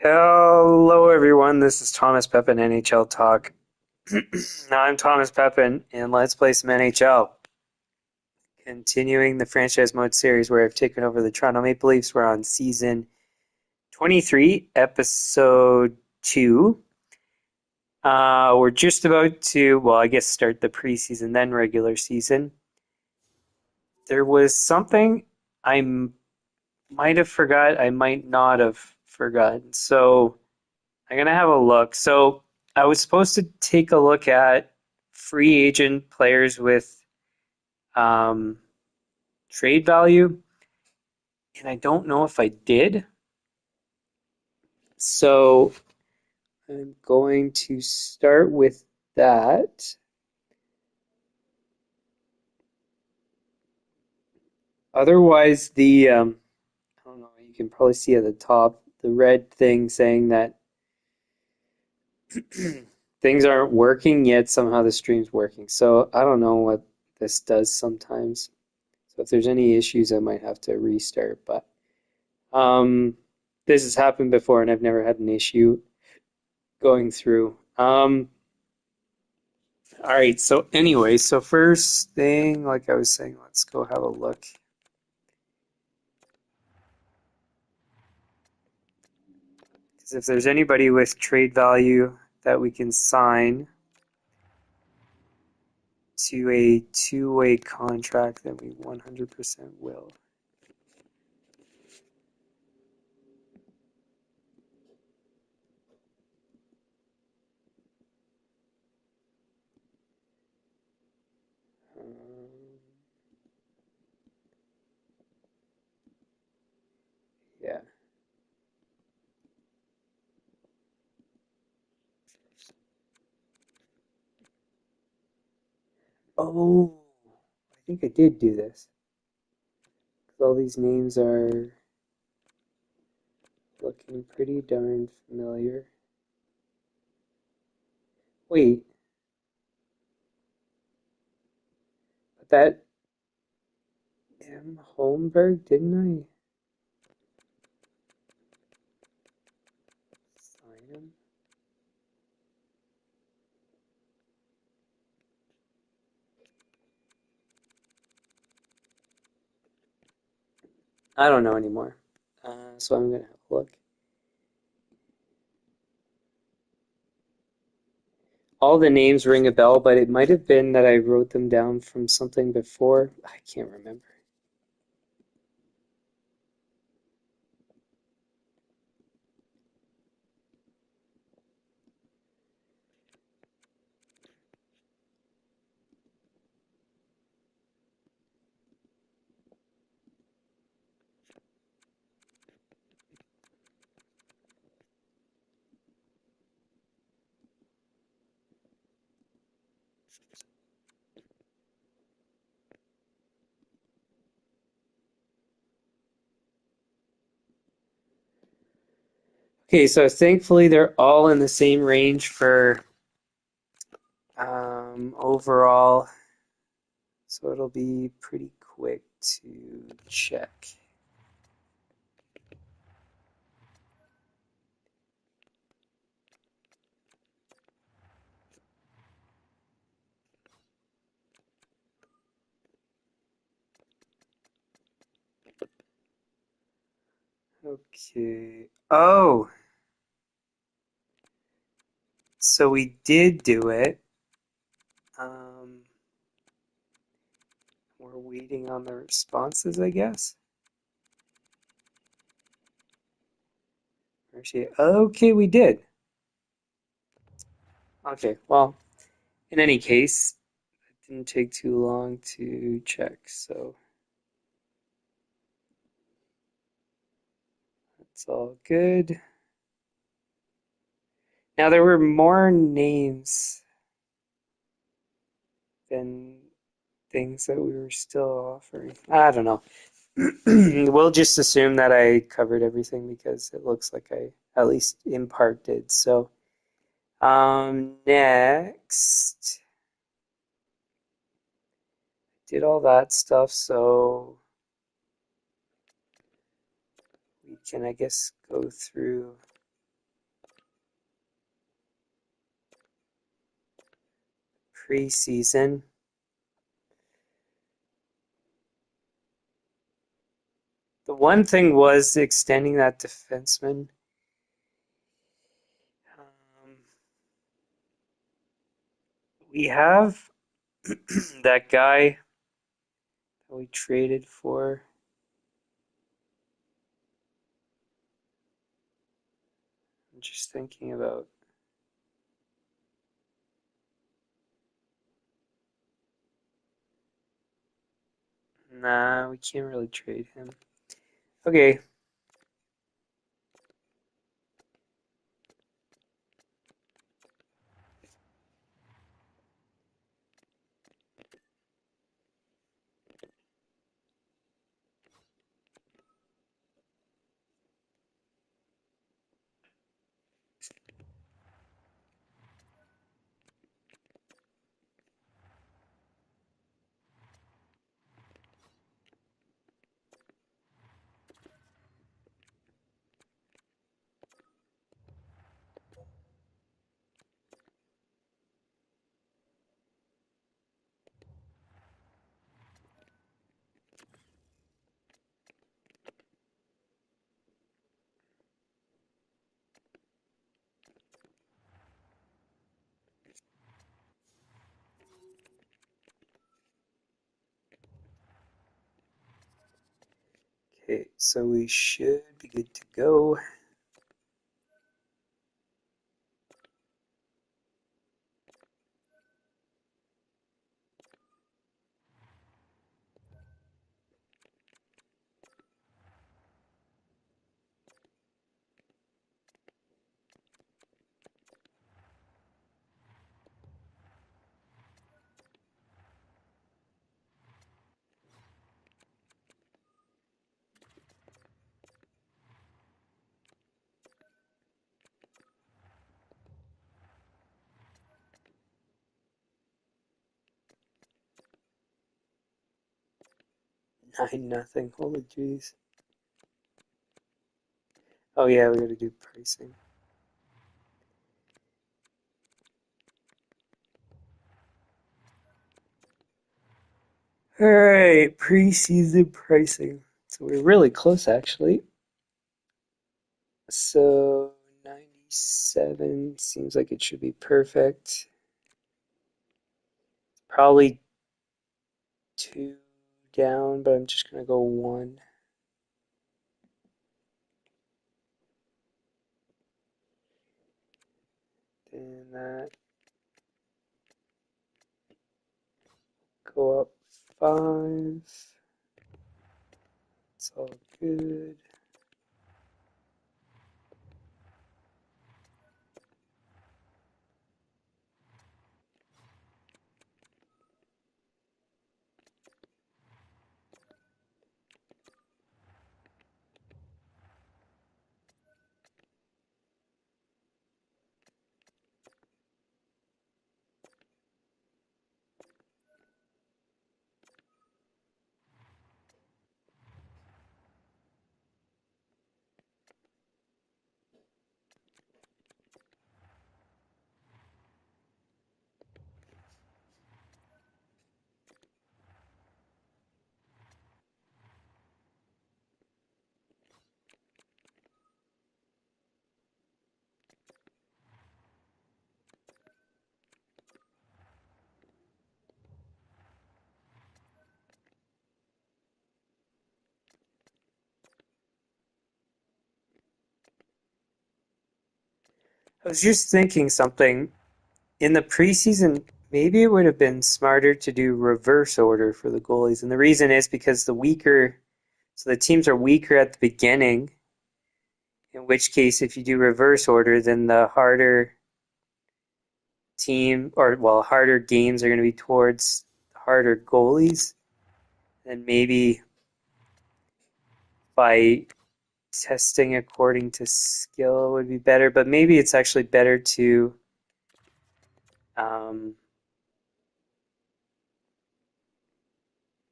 Hello, everyone. This is Thomas Pepin, NHL Talk. I'm Thomas Pepin, and let's play some NHL. Continuing the franchise mode series where I've taken over the Toronto Maple Leafs. We're on season 23, episode 2. We're just about to, well, I guess start the preseason, then regular season. There was something I might have forgot, I might not have forgotten. So I'm gonna have a look. So I was supposed to take a look at free agent players with um, trade value, and I don't know if I did. So I'm going to start with that. Otherwise, I don't know. You can probably see at the top the red thing saying that things aren't working yet. Somehow the stream's working. So I don't know what this does sometimes. So if there's any issues, I might have to restart. But this has happened before, and I've never had an issue going through. All right. So anyway, so first thing, like I was saying, let's go have a look. Because if there's anybody with trade value that we can sign to a two-way contract, then we 100% will. Yeah. Oh, I think I did do this. Because all these names are looking pretty darn familiar. Wait, but that M. Holmberg, didn't I sign him? I don't know anymore. So I'm gonna have a look. All the names ring a bell, but it might have been that I wrote them down from something before. I can't remember. Okay, so thankfully they're all in the same range for overall, so it'll be pretty quick to check. Okay. Oh, so we did do it. Um, we're waiting on the responses, I guess. Okay, we did. Okay, well, in any case, it didn't take too long to check, so that's all good. Now, there were more names than things that we were still offering. I don't know. We'll just assume that I covered everything because it looks like I at least in part did. So, next, did all that stuff, so we can, I guess, go through. preseason. The one thing was extending that defenseman. Um, we have that guy that we traded for. I'm just thinking about. Nah, we can't really trade him. Okay. Okay, so we should be good to go. Nine nothing. Holy jeez. Oh yeah, we gotta do pricing. Alright, preseason pricing. So we're really close actually. So 97 seems like it should be perfect. Probably two down, but I'm just gonna go one. And that go up five. It's all good. I was just thinking something. In the preseason, maybe it would have been smarter to do reverse order for the goalies. And the reason is because so the teams are weaker at the beginning, in which case, if you do reverse order, then the harder harder games are going to be towards harder goalies. And maybe by testing according to skill would be better, but maybe it's actually better to um,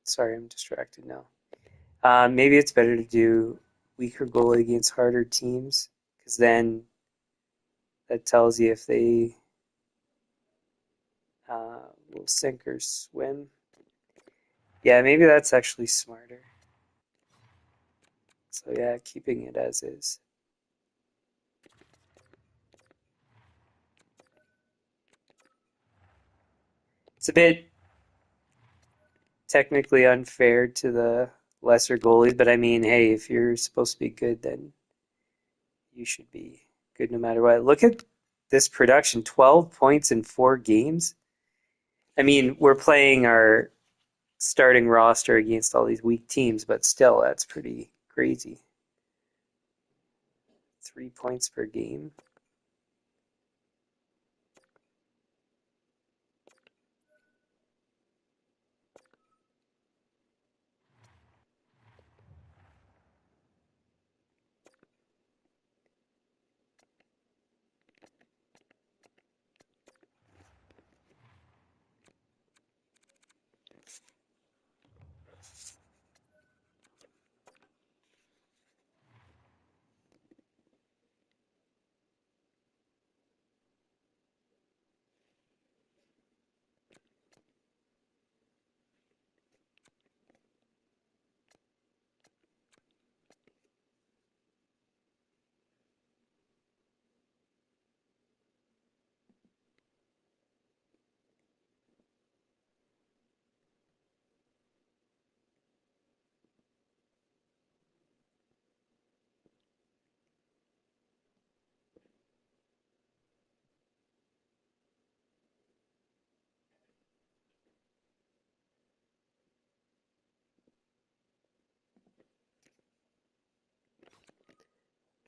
sorry, I'm distracted now. Maybe it's better to do weaker goalie against harder teams because then that tells you if they We'll sink or swim. Yeah, maybe that's actually smarter. So yeah, keeping it as is. It's a bit technically unfair to the lesser goalies, but I mean, hey, if you're supposed to be good, then you should be good no matter what. Look at this production, 12 points in 4 games. I mean, we're playing our starting roster against all these weak teams, but still, that's pretty crazy. 3 points per game.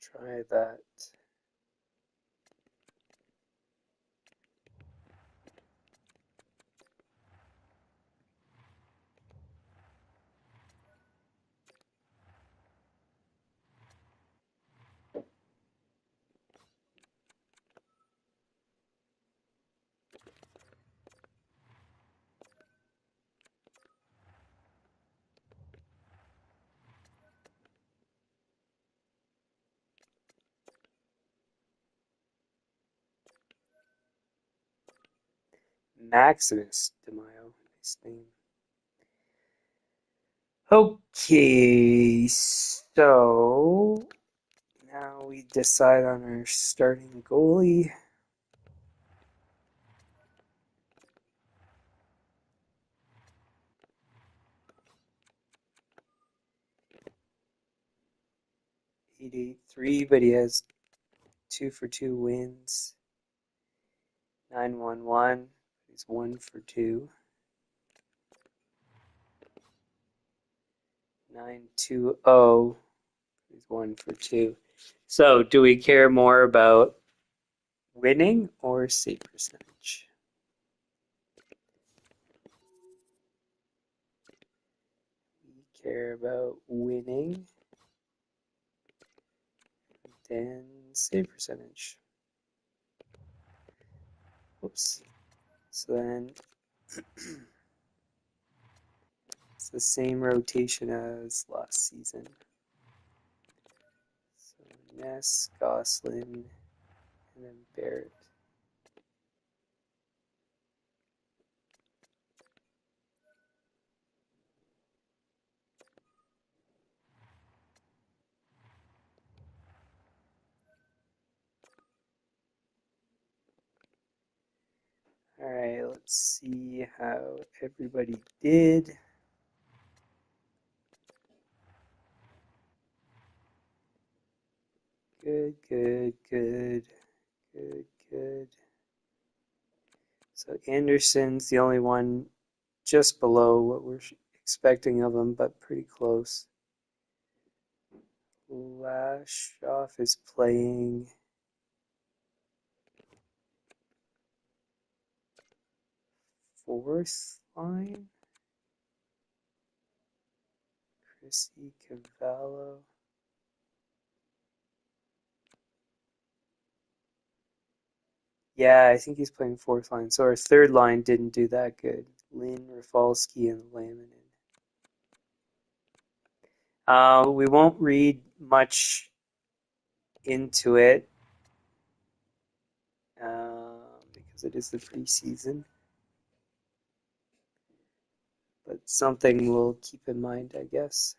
Try that. Maximus De Mayo. Nice name. Okay, so now we decide on our starting goalie. Eight 3, but he has 2 for 2 wins. 9-1-1. He's 1 for 2. 9-2-0. He's 1 for 2. So, do we care more about winning or save percentage? We care about winning than save percentage. Whoops. So then it's the same rotation as last season. So Ness, Goslin, and then Barrett. All right, let's see how everybody did. Good, good, good, good, good. So Anderson's the only one just below what we're expecting of him, but pretty close. Lashoff is playing fourth line. Chrissy Cavallo. Yeah, I think he's playing fourth line. So our third line didn't do that good. Lynn, Rafalski, and Laminin. We won't read much into it because it is the preseason. something we'll keep in mind, I guess.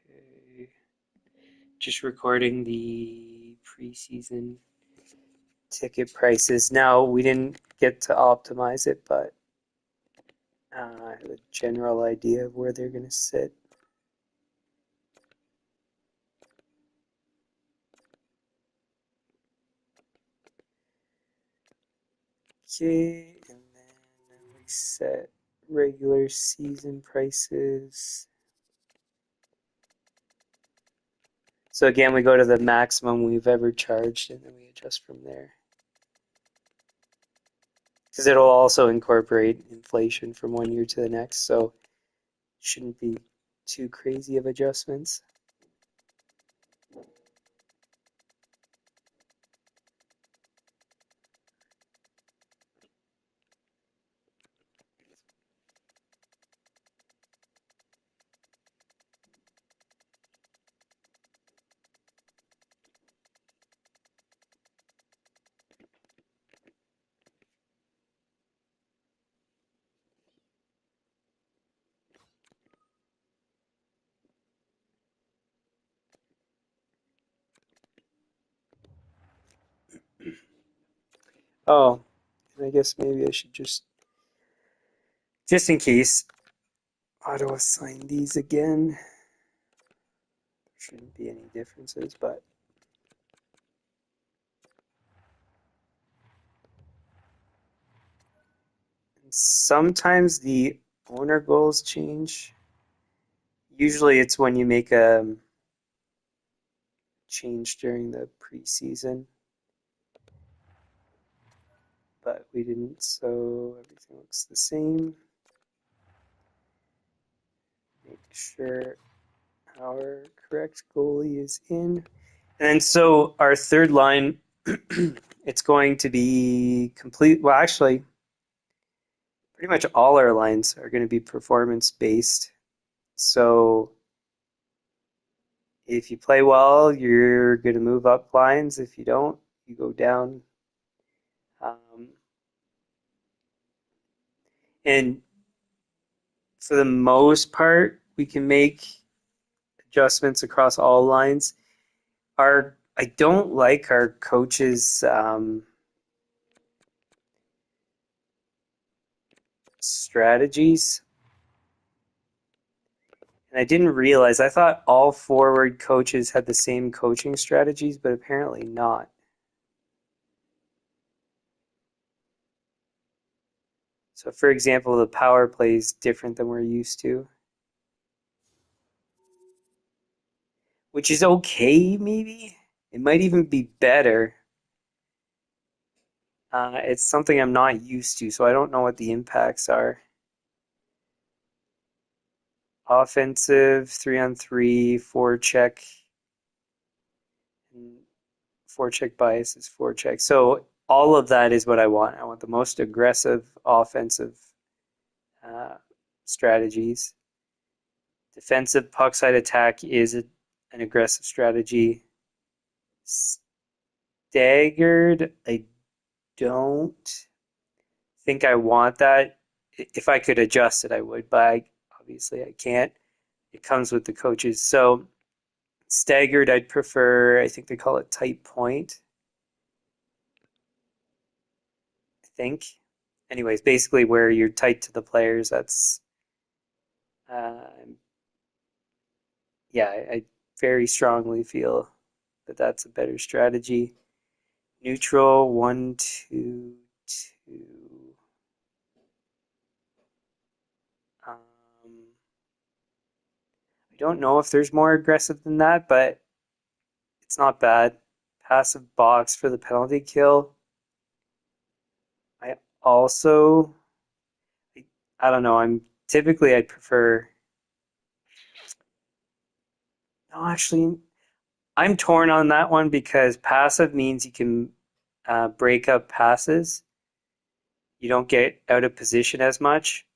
Okay. Just recording the preseason ticket prices. Now, we didn't get to optimize it, but I have a general idea of where they're going to sit. Okay, and then we set regular season prices. So again, we go to the maximum we've ever charged, and then we adjust from there. Because it'll also incorporate inflation from one year to the next, so it shouldn't be too crazy of adjustments. Oh, and I guess maybe I should just in case, auto assign these again. There shouldn't be any differences, but sometimes the owner goals change. Usually it's when you make a change during the preseason, but we didn't, so everything looks the same. Make sure our correct goalie is in. And then so our third line, it's going to be complete. Well, actually, pretty much all our lines are going to be performance based. So if you play well, you're going to move up lines. If you don't, you go down. Um, and for the most part, we can make adjustments across all lines. I don't like our coaches' strategies. And I didn't realize, I thought all forward coaches had the same coaching strategies, but apparently not. So, for example, the power play is different than we're used to, which is okay, maybe. It might even be better. It's something I'm not used to, so I don't know what the impacts are. Offensive, 3-on-3, forecheck, and forecheck bias is forecheck. So all of that is what I want. I want the most aggressive offensive uh, strategies. Defensive puck side attack is an aggressive strategy. Staggered, I don't think I want that. If I could adjust it, I would, but obviously I can't. It comes with the coaches. So staggered, I'd prefer, I think they call it tight point, I think. Anyways, basically where you're tight to the players, that's, uh, yeah, I very strongly feel that that's a better strategy. Neutral, 1-2-2. I don't know if there's more aggressive than that, but It's not bad. Passive box for the penalty kill. I also, I don't know. I'd prefer. No, actually, I'm torn on that one because passive means you can break up passes. You don't get out of position as much.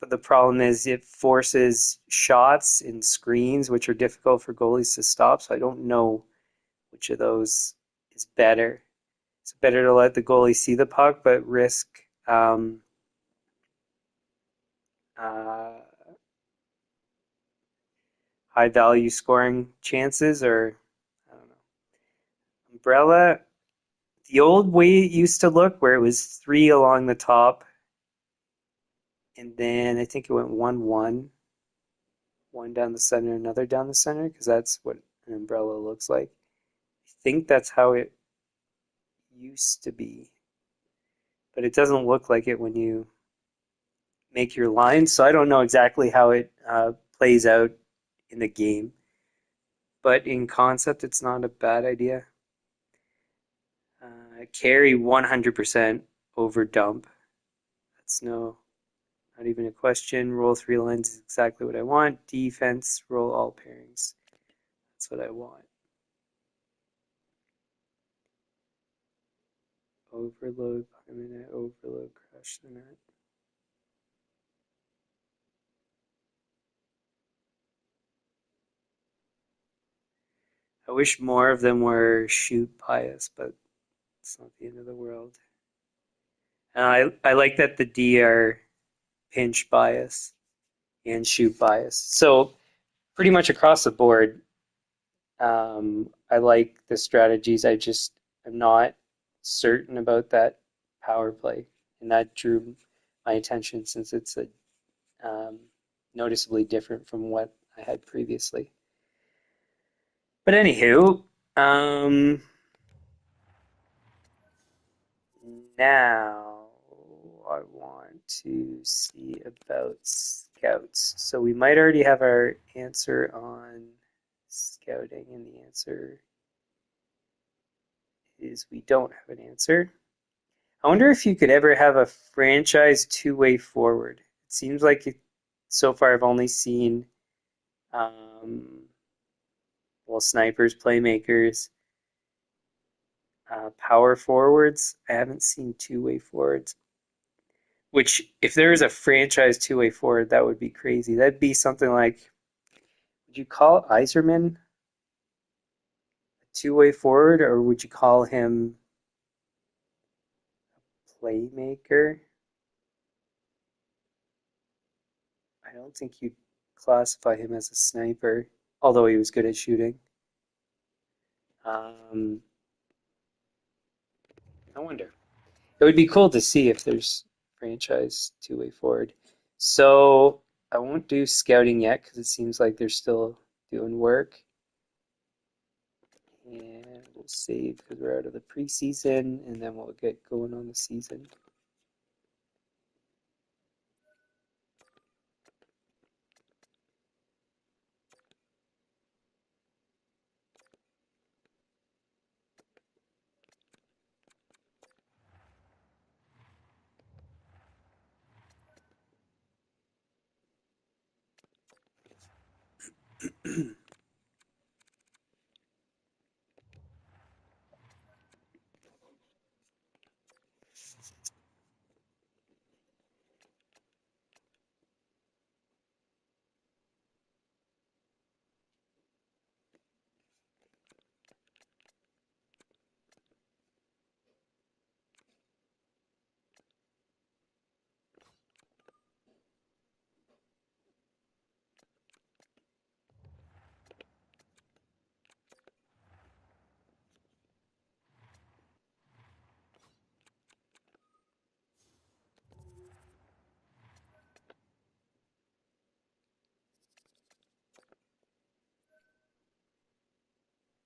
But the problem is it forces shots in screens, which are difficult for goalies to stop. So I don't know which of those is better. It's better to let the goalie see the puck, but risk uh, high value scoring chances, or I don't know. Umbrella, the old way it used to look, where it was three along the top, and then I think it went 1-1, one down the center, another down the center, because that's what an umbrella looks like. I think that's how it used to be, but it doesn't look like it when you make your lines. So I don't know exactly how it plays out in the game, but in concept, it's not a bad idea. Carry 100% over dump. That's not even a question. Roll three lines is exactly what I want. Defense, roll all pairings. That's what I want. Overload, a minute, overload, crush the net. I wish more of them were shoot bias, but it's not the end of the world. I like that the D are pinch bias and shoot bias. So pretty much across the board, I like the strategies. I'm not certain about that power play, and that drew my attention since it's um, noticeably different from what I had previously. But anywho, now I want to see about scouts. So we might already have our answer on scouting, and the answer is we don't have an answer. I wonder if you could ever have a franchise two-way forward. It seems like so far I've only seen um, snipers, playmakers, power forwards. I haven't seen two-way forwards. Which, if there is a franchise two-way forward, that would be crazy. That'd be something like, would you call Iserman a two-way forward, or would you call him playmaker? I don't think you'd classify him as a sniper, although he was good at shooting. Um, I wonder. It would be cool to see if there's franchise two-way forward. So I won't do scouting yet because it seems like they're still doing work. And we'll save because we're out of the preseason, and then we'll get going on the season.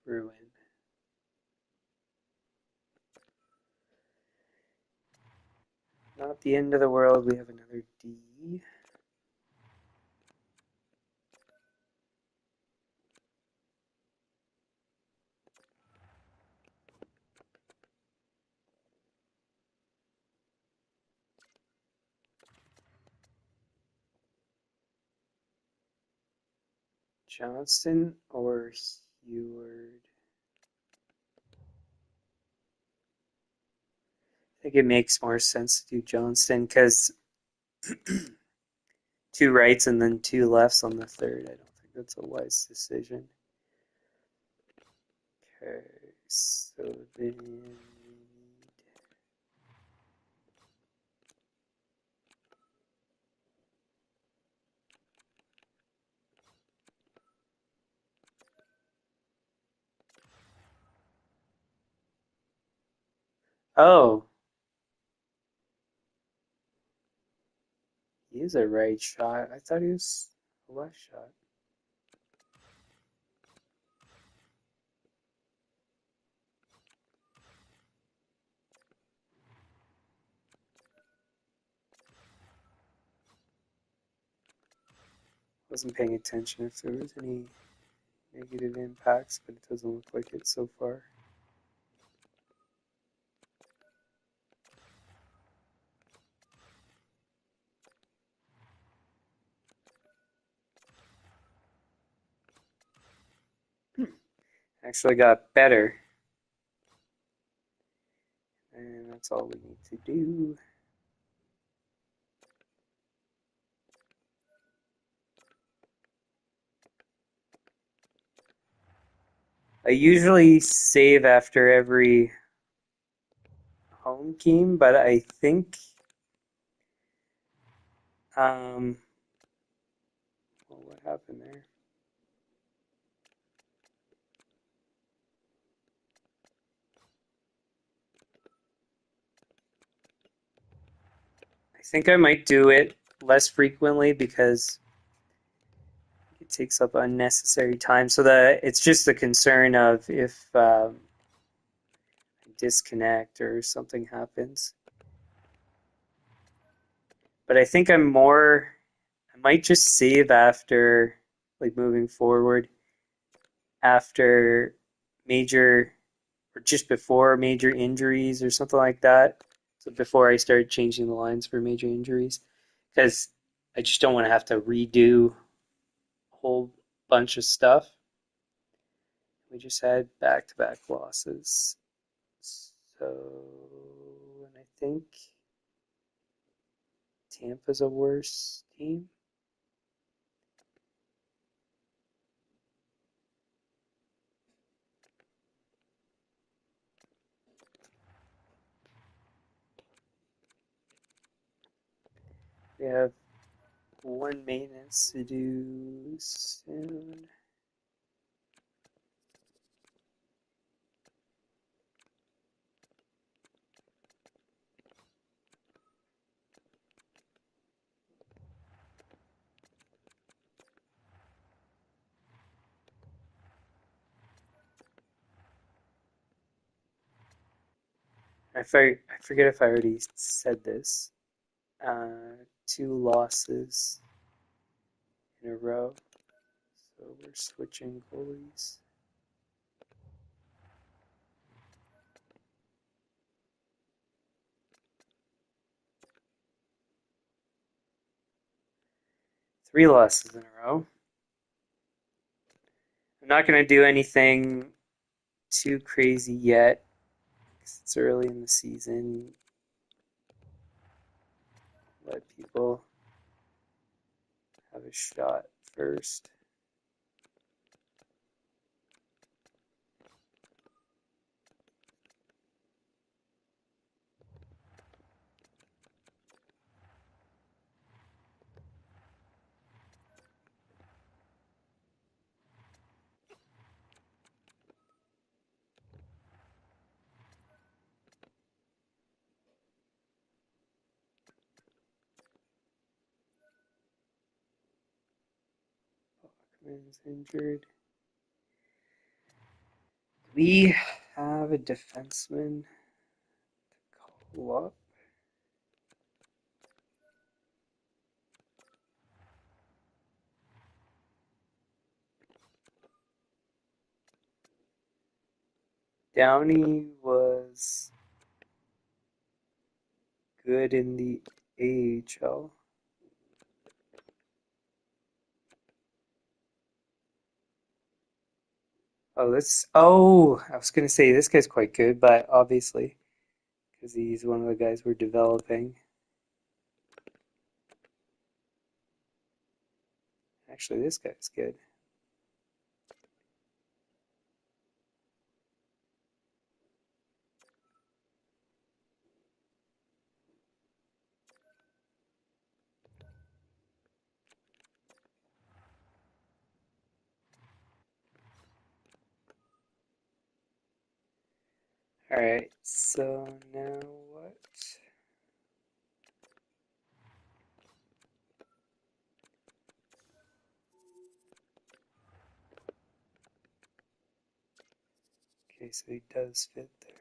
Ruin. Not the end of the world. We have another D. Johnston or Heward? I think it makes more sense to do Johnston because two rights and then two lefts on the third. I don't think that's a wise decision. Okay, so then oh, he is a right shot. I thought he was a left shot. Wasn't paying attention if there was any negative impacts, but it doesn't look like it so far. Actually got better, and that's all we need to do. I usually save after every home game, but I think well, what happened there? I think I might do it less frequently because it takes up unnecessary time. So that it's just the concern of if I disconnect or something happens. But I think I might just save after, like moving forward, after major or just before major injuries or something like that. So before I start changing the lines for major injuries, because I just don't want to have to redo a whole bunch of stuff. We just had back-to-back losses. So, and I think Tampa's a worse team. We have one maintenance to do soon. I forget if I already said this. Two losses in a row. So we're switching goalies. Three losses in a row. I'm not going to do anything too crazy yet because it's early in the season. Let people have a shot first. Bachman's injured. We have a defenseman to call up. Downey was good in the AHL. Oh, this. Oh, I was gonna say this guy's quite good, but obviously, because he's one of the guys we're developing. Actually, this guy's good. All right, so now what? Okay, so he does fit there.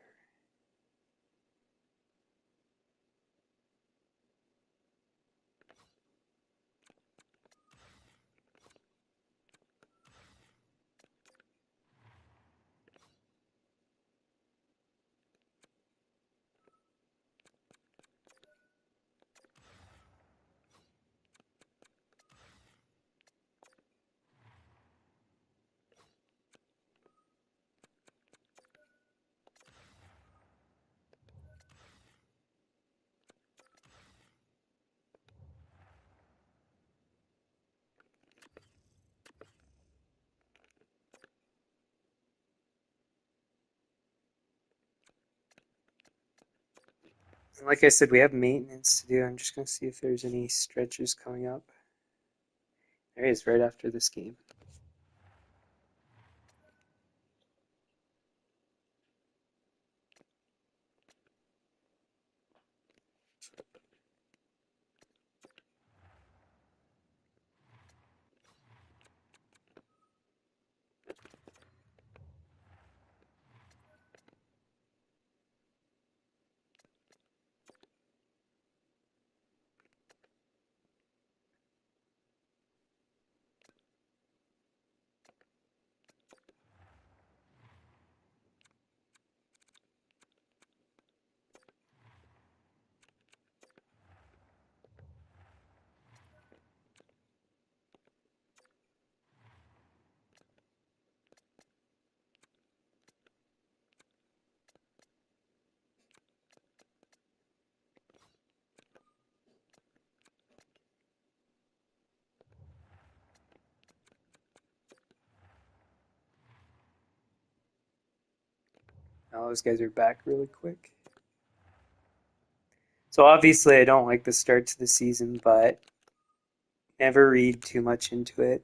And like I said, we have maintenance to do. I'm just gonna see if there's any stretches coming up. There is right after this game. Now those guys are back really quick. So obviously, I don't like the start to the season, but never read too much into it.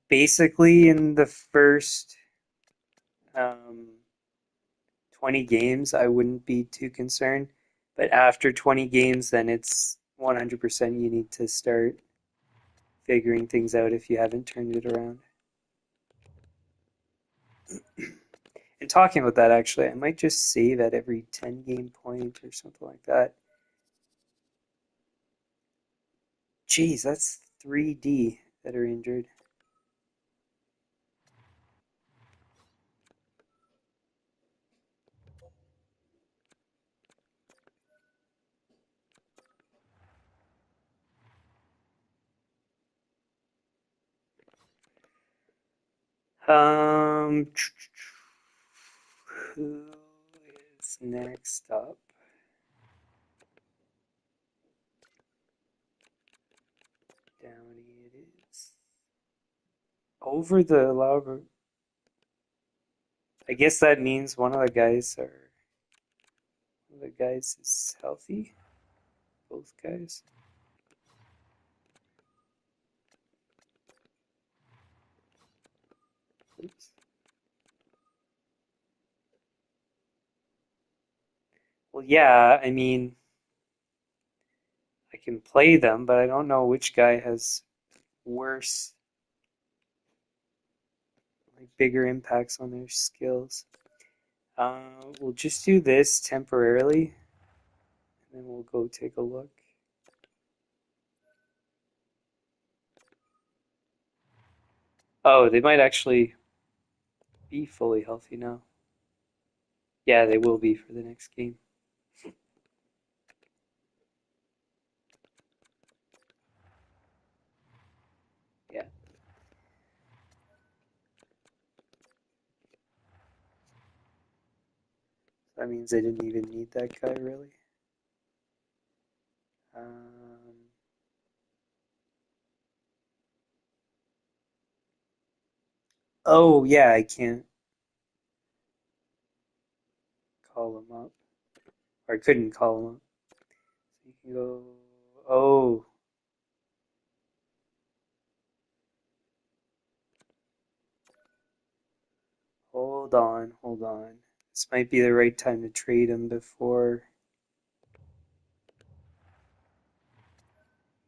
Basically, in the first um, 20 games, I wouldn't be too concerned. But after 20 games, then it's 100% you need to start figuring things out if you haven't turned it around. And talking about that, actually, I might just save at every 10 game point or something like that. Jeez, that's 3D that are injured. Um, who is next up? Downey it is. Over the allowed. I guess that means one of the guys is healthy. Both guys. Oops. Well, yeah, I mean, I can play them, but I don't know which guy has worse, like bigger impacts on their skills. We'll just do this temporarily, and then we'll go take a look. Oh, they might actually be fully healthy now. Yeah, they will be for the next game. Yeah. That means I didn't even need that guy, really. Oh, yeah, I can't call him up. Or I couldn't call him up. So you can go. Oh, hold on, hold on. This might be the right time to trade him before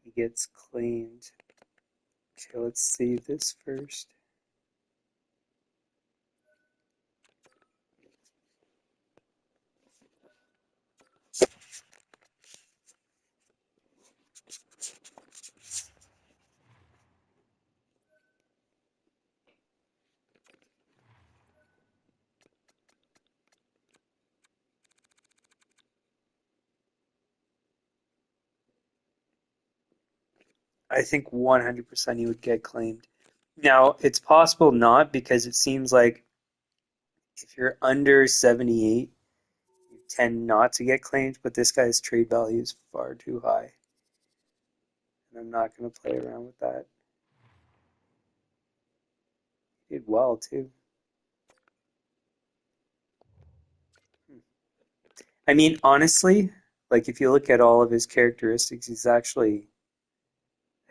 he gets claimed. Okay, let's save this first. I think 100% he would get claimed. Now, it's possible not because it seems like if you're under 78, you tend not to get claimed, but this guy's trade value is far too high. And I'm not going to play around with that. He did well, too. I mean, honestly, like if you look at all of his characteristics, he's actually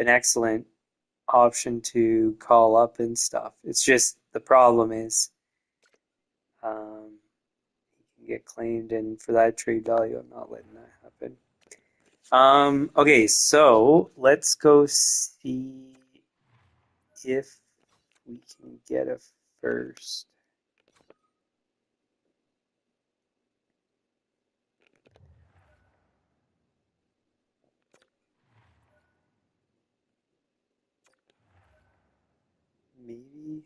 an excellent option to call up and stuff. It's just the problem is he can get claimed, and for that trade value, I'm not letting that happen. Okay, so let's go see if we can get a first. Maybe.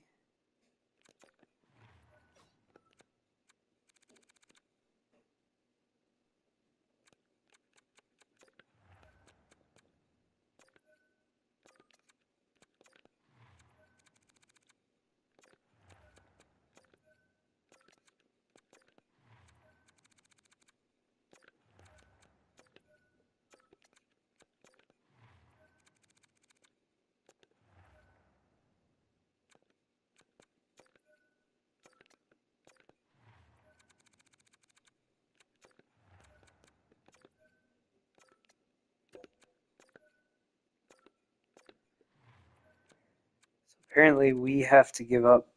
So apparently we have to give up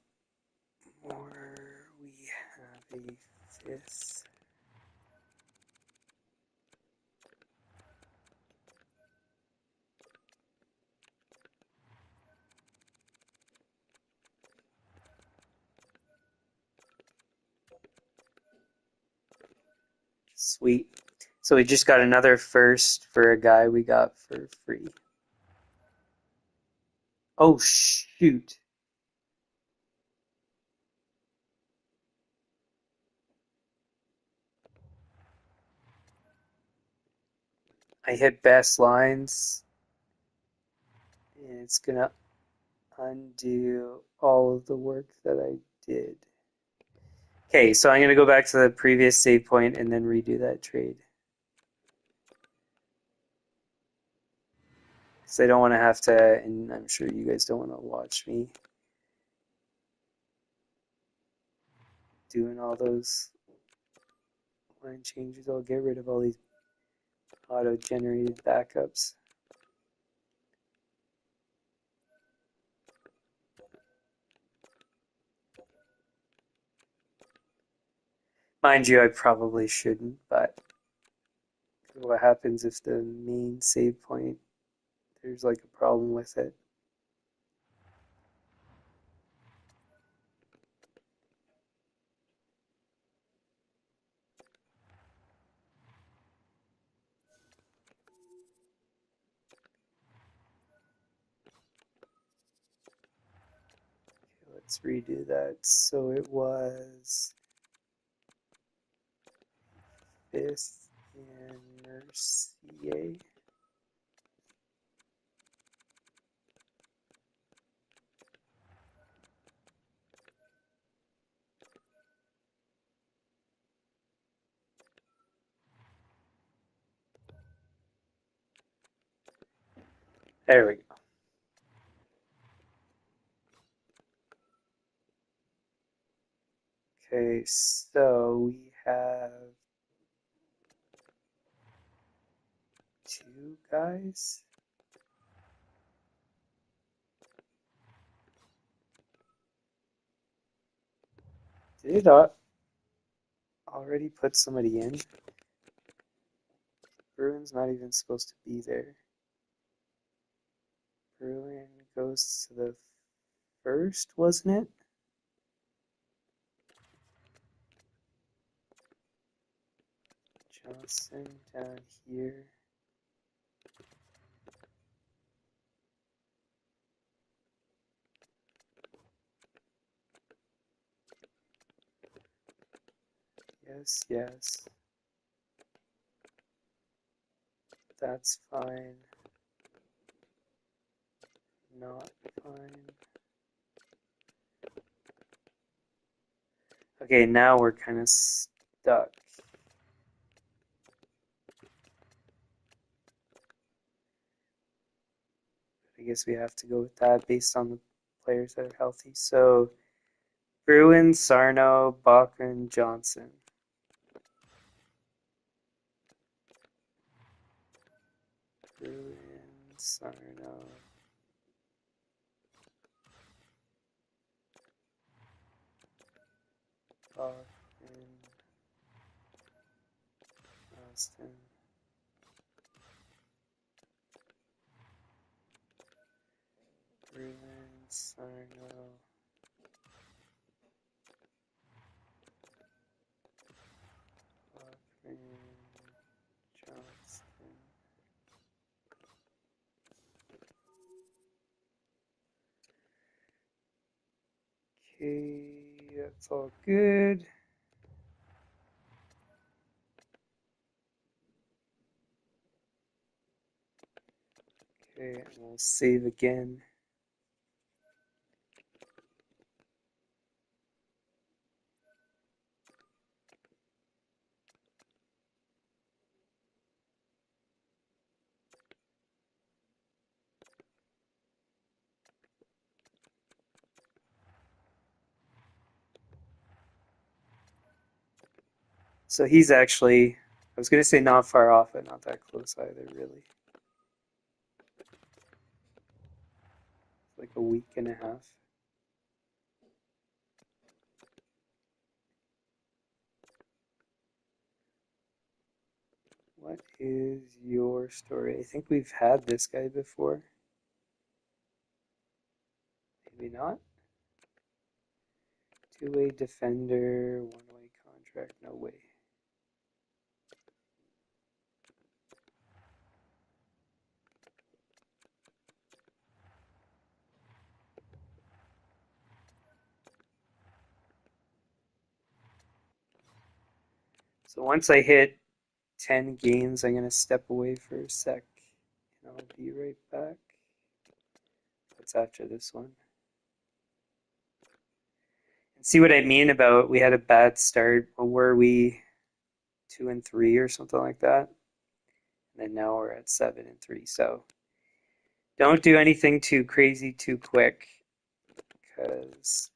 more. We have a fifth. Sweet. So we just got another first for a guy we got for free. Oh, shoot. I hit best lines, and it's going to undo all of the work that I did. Okay, so I'm going to go back to the previous save point and then redo that trade. Because I don't want to have to, and I'm sure you guys don't want to watch me doing all those line changes. I'll get rid of all these auto-generated backups. Mind you, I probably shouldn't, but what happens if the main save point, there's like a problem with it? Okay, let's redo that. So it was fifth and Mercier. There we go. Okay, so we have two guys. Did it already put somebody in? Bruin's not even supposed to be there. Bruin goes to the first, wasn't it? Johnson down here. Yes, yes. That's fine. Not fine. Okay, now we're kind of stuck. I guess we have to go with that based on the players that are healthy. So, Bruin, Sarno, Bachman, Johnson. Bruin, Sarno, Bachman, Austin. Bruin, Sarno, Bachman, Johnston. Okay, that's all good. Okay, and we'll save again. So he's actually, I was going to say not far off, but not that close either, really. Like a week and a half. What is your story? I think we've had this guy before. Maybe not. Two-way defender, one-way contract, no way. So once I hit 10 games, I'm going to step away for a sec. And I'll be right back. That's after this one. And see what I mean about we had a bad start. Or were we 2-3 or something like that? And then now we're at 7-3. So don't do anything too crazy too quick because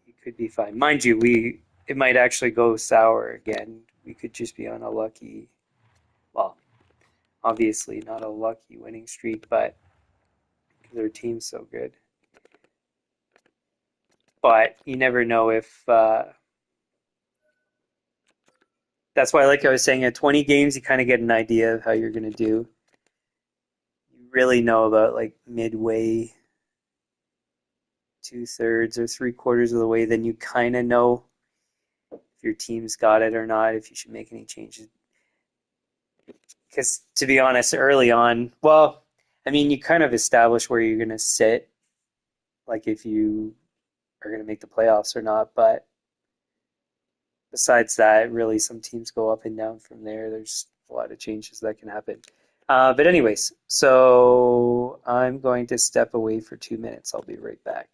you could be fine. Mind you, it might actually go sour again. We could just be on a lucky, well, obviously not a lucky winning streak, but their team's so good. But you never know if that's why, like I was saying, at 20 games, you kind of get an idea of how you're going to do. You really know about like midway, 2/3 or 3/4 of the way, then you kind of know if your team's got it or not, if you should make any changes. Because to be honest, early on, well, I mean, you kind of establish where you're going to sit, like if you are going to make the playoffs or not. But besides that, really, some teams go up and down from there. There's a lot of changes that can happen. But anyways, so I'm going to step away for 2 minutes. I'll be right back.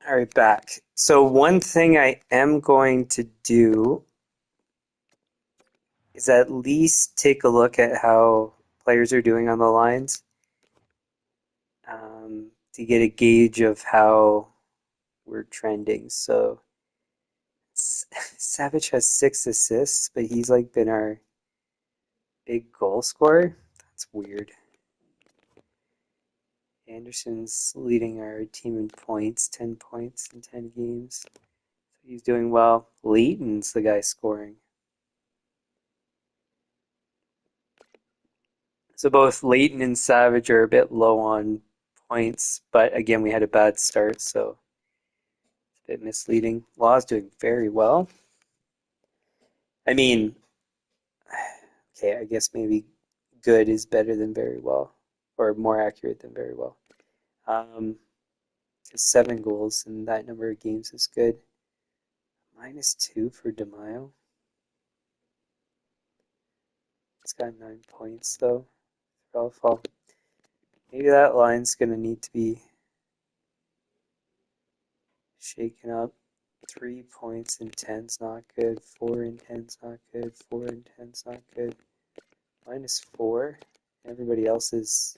All right, back. So one thing I am going to do is at least take a look at how players are doing on the lines, to get a gauge of how we're trending. So Savage has 6 assists, but he's like been our big goal scorer. That's weird. Anderson's leading our team in points, 10 points in 10 games. So he's doing well. Leighton's the guy scoring. So both Leighton and Savage are a bit low on points, but again, we had a bad start, so it's a bit misleading. Law's doing very well. I mean, okay, I guess maybe good is better than very well, or more accurate than very well. Um, 'Cause 7 goals in that number of games is good. -2 for DeMaio. He's got 9 points though. Fall. Maybe that line's gonna need to be shaken up. 3 points in 10's not good. 4 in 10's not good. 4 in 10's not good. -4. Everybody else is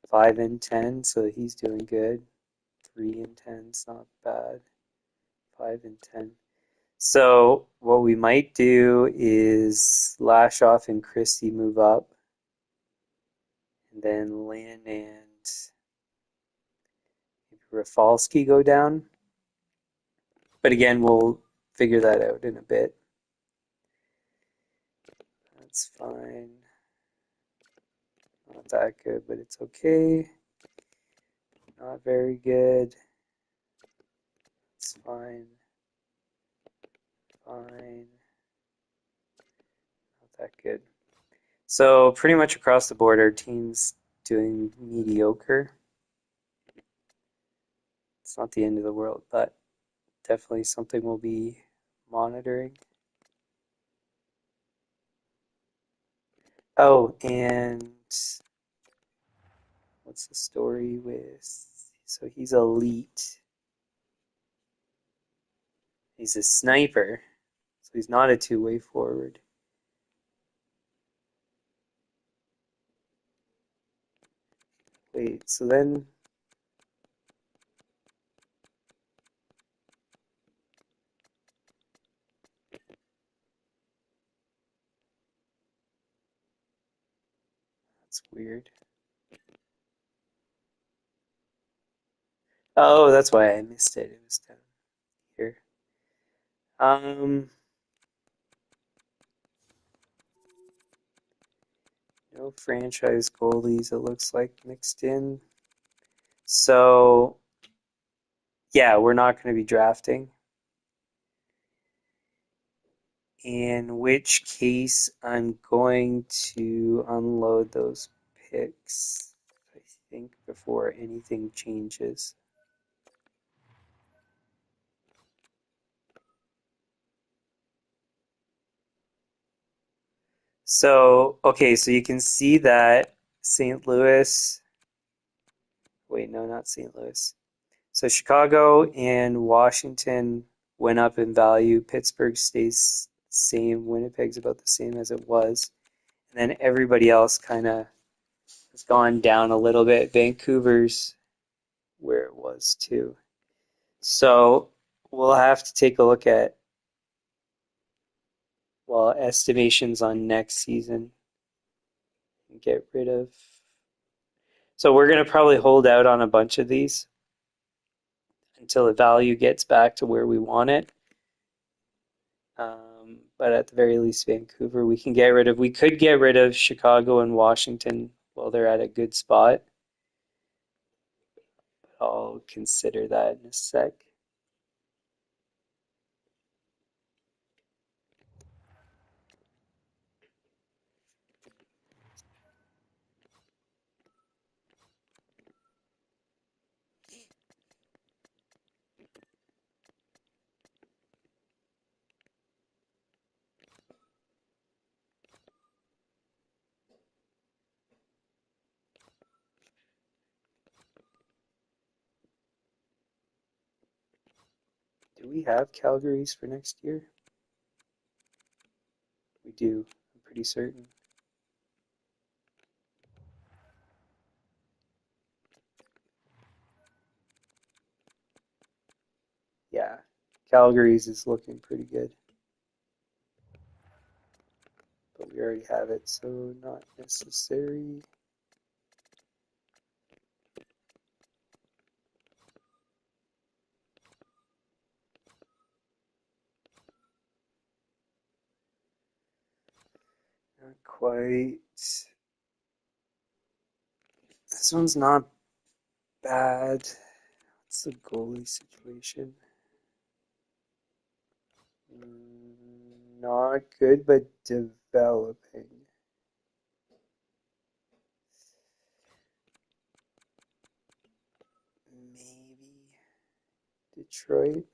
5 in 10, so he's doing good. 3 in 10's not bad. 5 in 10. So what we might do is Lashoff and Christie move up, and then Lynn and Rafalski go down. But again, we'll figure that out in a bit. That's fine. Not that good, but it's okay. Not very good. It's fine. Fine. Not that good. So pretty much across the board, our team's doing mediocre. It's not the end of the world, but definitely something we'll be monitoring. Oh, and what's the story with? So he's elite. He's a sniper, so he's not a two-way forward. Wait, so then that's weird. Oh, that's why I missed it. It was down here. No franchise goalies, it looks like, mixed in. So, yeah, we're not going to be drafting. In which case, I'm going to unload those picks, I think, before anything changes. So, okay, so you can see that St. Louis, wait, no, not St. Louis. So Chicago and Washington went up in value. Pittsburgh stays same. Winnipeg's about the same as it was. And then everybody else kind of has gone down a little bit. Vancouver's where it was too. So we'll have to take a look at, well, estimations on next season and get rid of. So we're going to probably hold out on a bunch of these until the value gets back to where we want it. But at the very least, Vancouver, we can get rid of. We could get rid of Chicago and Washington while they're at a good spot. I'll consider that in a sec. we have Calgary's for next year? We do. I'm pretty certain. Yeah, Calgary's is looking pretty good. But we already have it, so not necessary. Not quite. This one's not bad. What's the goalie situation? Not good, but developing. Maybe Detroit.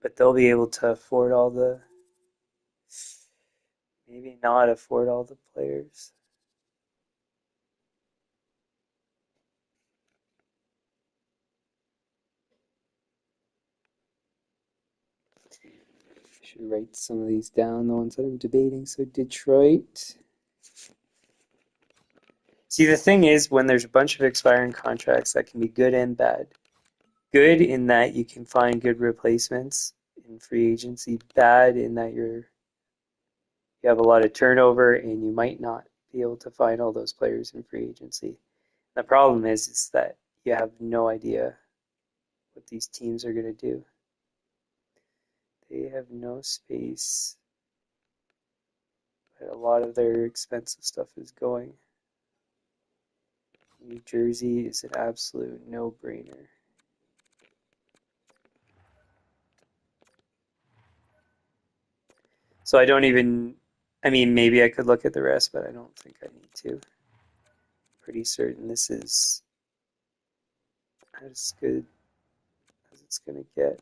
But they'll be able to afford all the, maybe not afford all the players. I should write some of these down, the ones that I'm debating. So Detroit. See, the thing is, when there's a bunch of expiring contracts, that can be good and bad. Good in that you can find good replacements in free agency. Bad in that you have a lot of turnover and you might not be able to find all those players in free agency. The problem is that you have no idea what these teams are going to do. They have no space, but a lot of their expensive stuff is going. New Jersey is an absolute no-brainer. So I don't even, I mean, maybe I could look at the rest, but I don't think I need to. Pretty certain this is as good as it's going to get.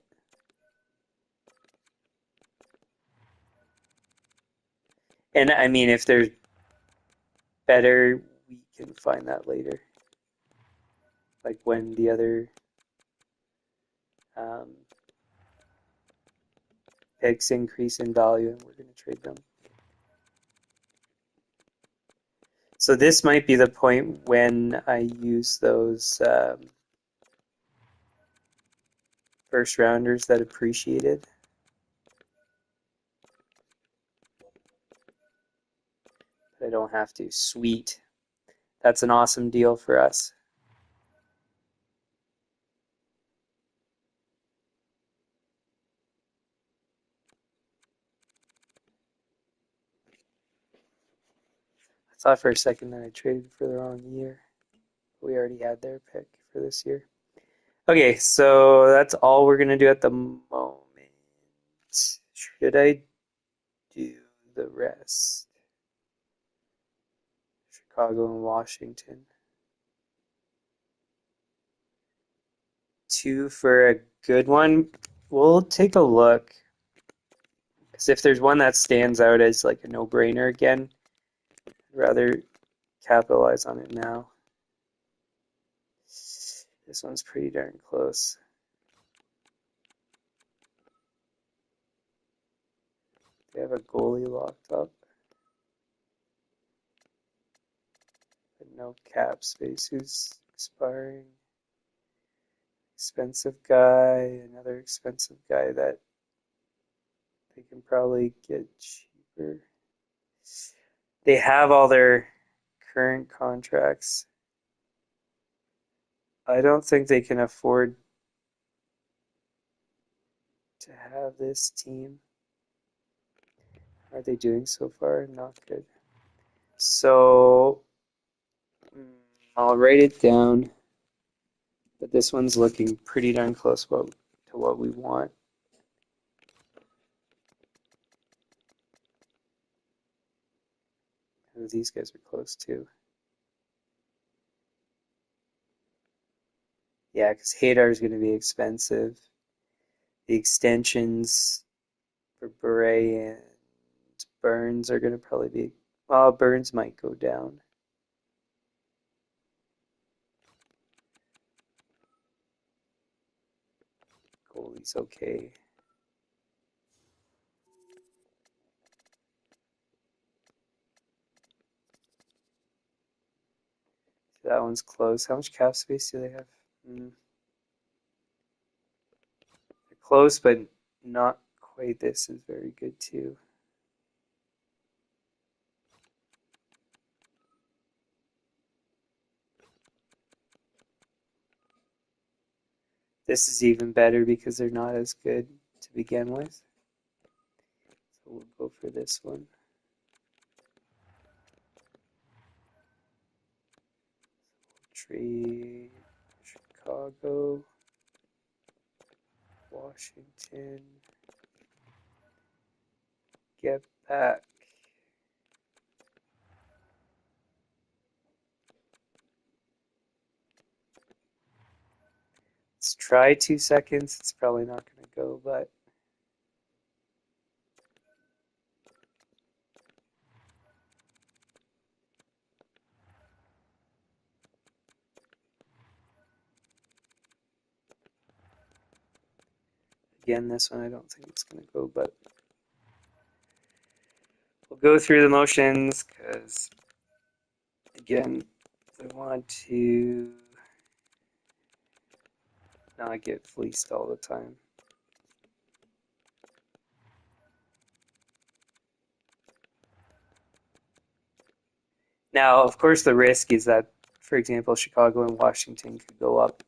And I mean, if there's better, we can find that later. Like when the other um, picks increase in value and we're going to trade them. So this might be the point when I use those first rounders that appreciated. But I don't have to. Sweet. That's an awesome deal for us. I thought for a second that I traded for the wrong year. We already had their pick for this year. Okay, so that's all we're going to do at the moment. Should I do the rest? Chicago and Washington. 2 for a good one. We'll take a look. Because if there's one that stands out as like a no-brainer again, I'd rather capitalize on it now. This one's pretty darn close. They have a goalie locked up. But no cap space. Who's expiring? Expensive guy. Another expensive guy that they can probably get cheaper. They have all their current contracts. I don't think they can afford to have this team. How are they doing so far? Not good. So I'll write it down. But this one's looking pretty darn close to what we want. And these guys are close too. Yeah, because Hadar is going to be expensive. The extensions for Bure and Burns are going to probably be, Burns might go down. Goalie's okay. So that one's close. How much cap space do they have? They're close, but not quite. This is very good too. This is even better because they're not as good to begin with. So we'll go for this one. Trade Chicago, Washington, get back. Let's try 2 seconds. It's probably not going to go, but again, this one I don't think it's going to go, but we'll go through the motions because, again, I want to not get fleeced all the time. Now, of course, the risk is that, for example, Chicago and Washington could go up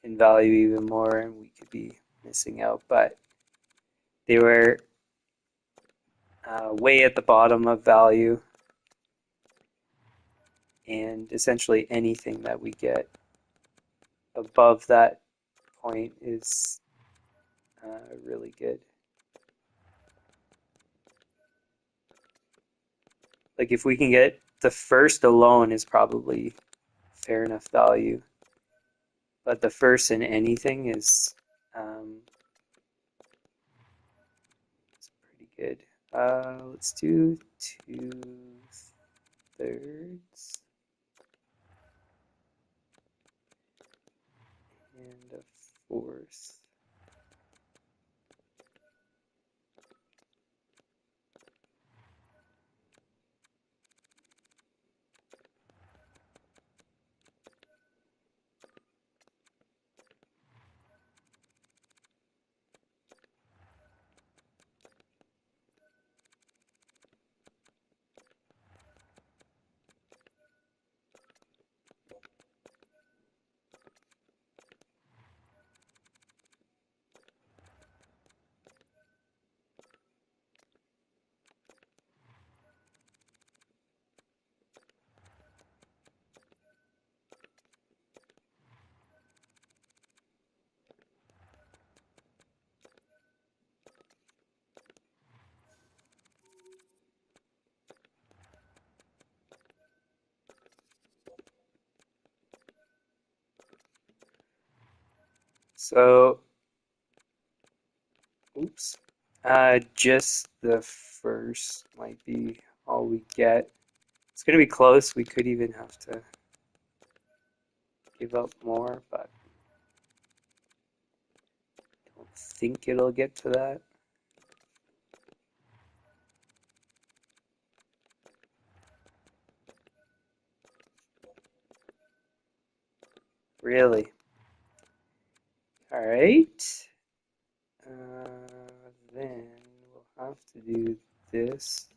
in value even more and we could be missing out, but they were way at the bottom of value, and essentially anything that we get above that point is really good. Like if we can get the first alone is probably fair enough value, but the first in anything is pretty good. Let's do 2/3 and a fourth. So, oops. Just the first might be all we get. It's going to be close. We could even have to give up more, but I don't think it'll get to that. Really? All right. Then we'll have to do this.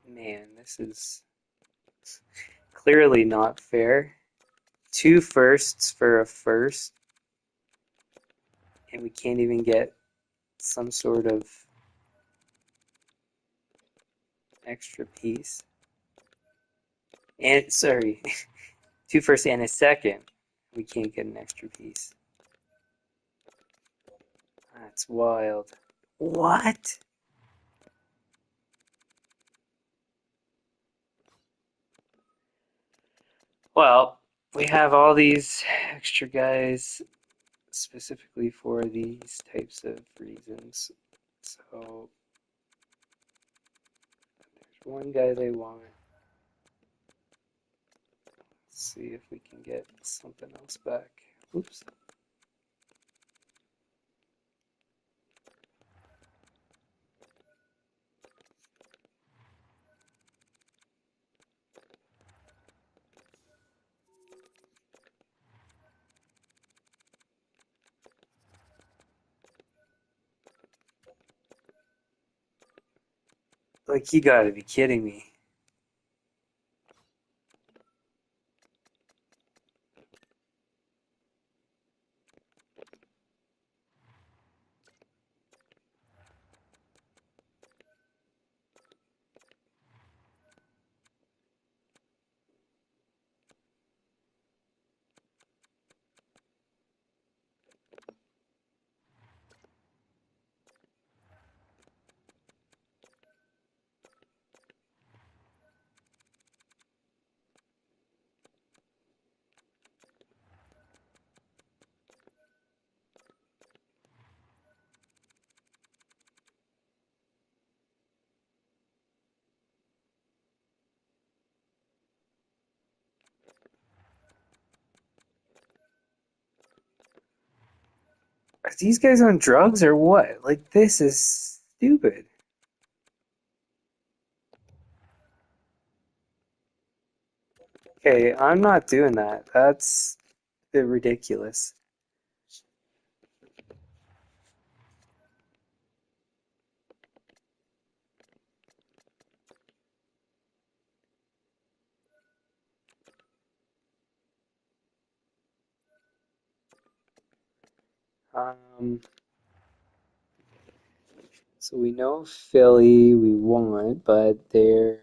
Man, this is clearly not fair. 2 firsts for a first. And we can't even get some sort of extra piece. And, sorry, 2 firsts and a second. We can't get an extra piece. That's wild. What? Well, we have all these extra guys specifically for these types of reasons. So there's one guy they want. Let's see if we can get something else back. Oops. Like, you gotta be kidding me. Are these guys on drugs or what? Like, this is stupid. Okay, I'm not doing that. That's a bit ridiculous. Um, so we know Philly we want, but they're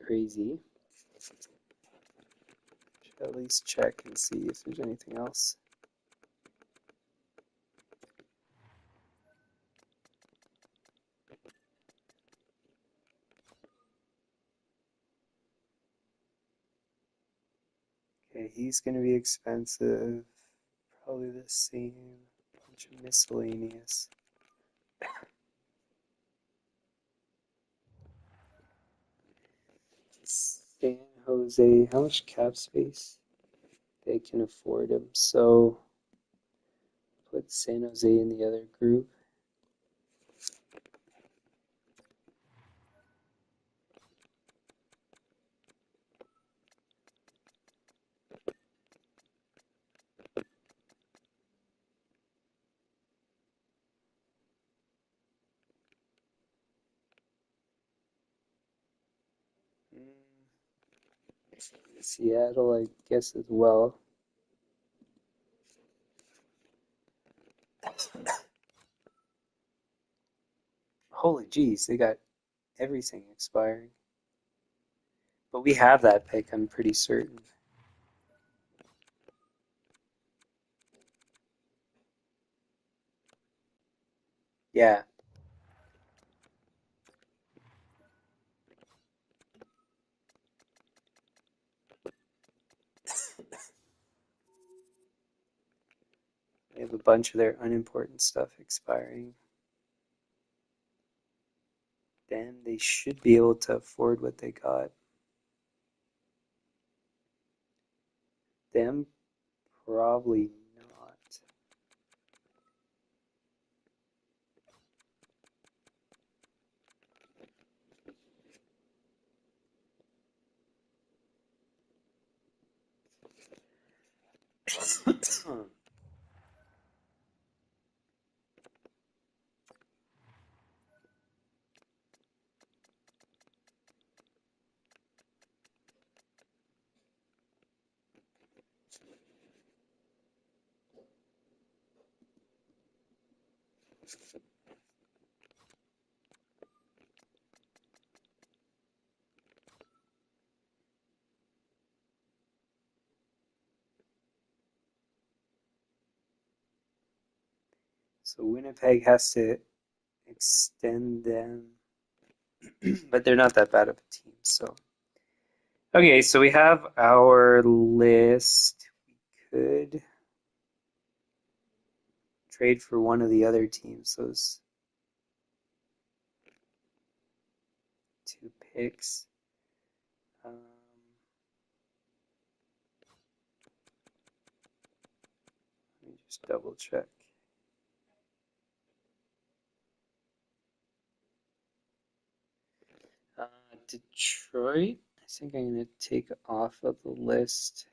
crazy. Should at least check and see if there's anything else. Okay, he's gonna be expensive. Probably the same. Bunch of miscellaneous. San Jose, how much cap space? They can afford him. So put San Jose in the other group. Seattle, I guess, as well. Holy jeez, they got everything expiring. But we have that pick, I'm pretty certain. Yeah. They have a bunch of their unimportant stuff expiring. Then they should be able to afford what they got. Them, probably not. So Winnipeg has to extend them, but they're not that bad of a team. So okay, so we have our list. We could trade for one of the other teams. Those two picks. Um, let me just double check. Detroit. I think I'm going to take off of the list.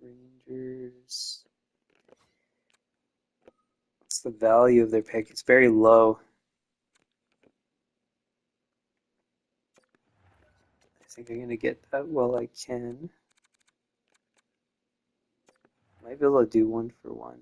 Rangers. What's the value of their pick? It's very low. I think I'm going to get that while I can. Might be able to do 1-for-1.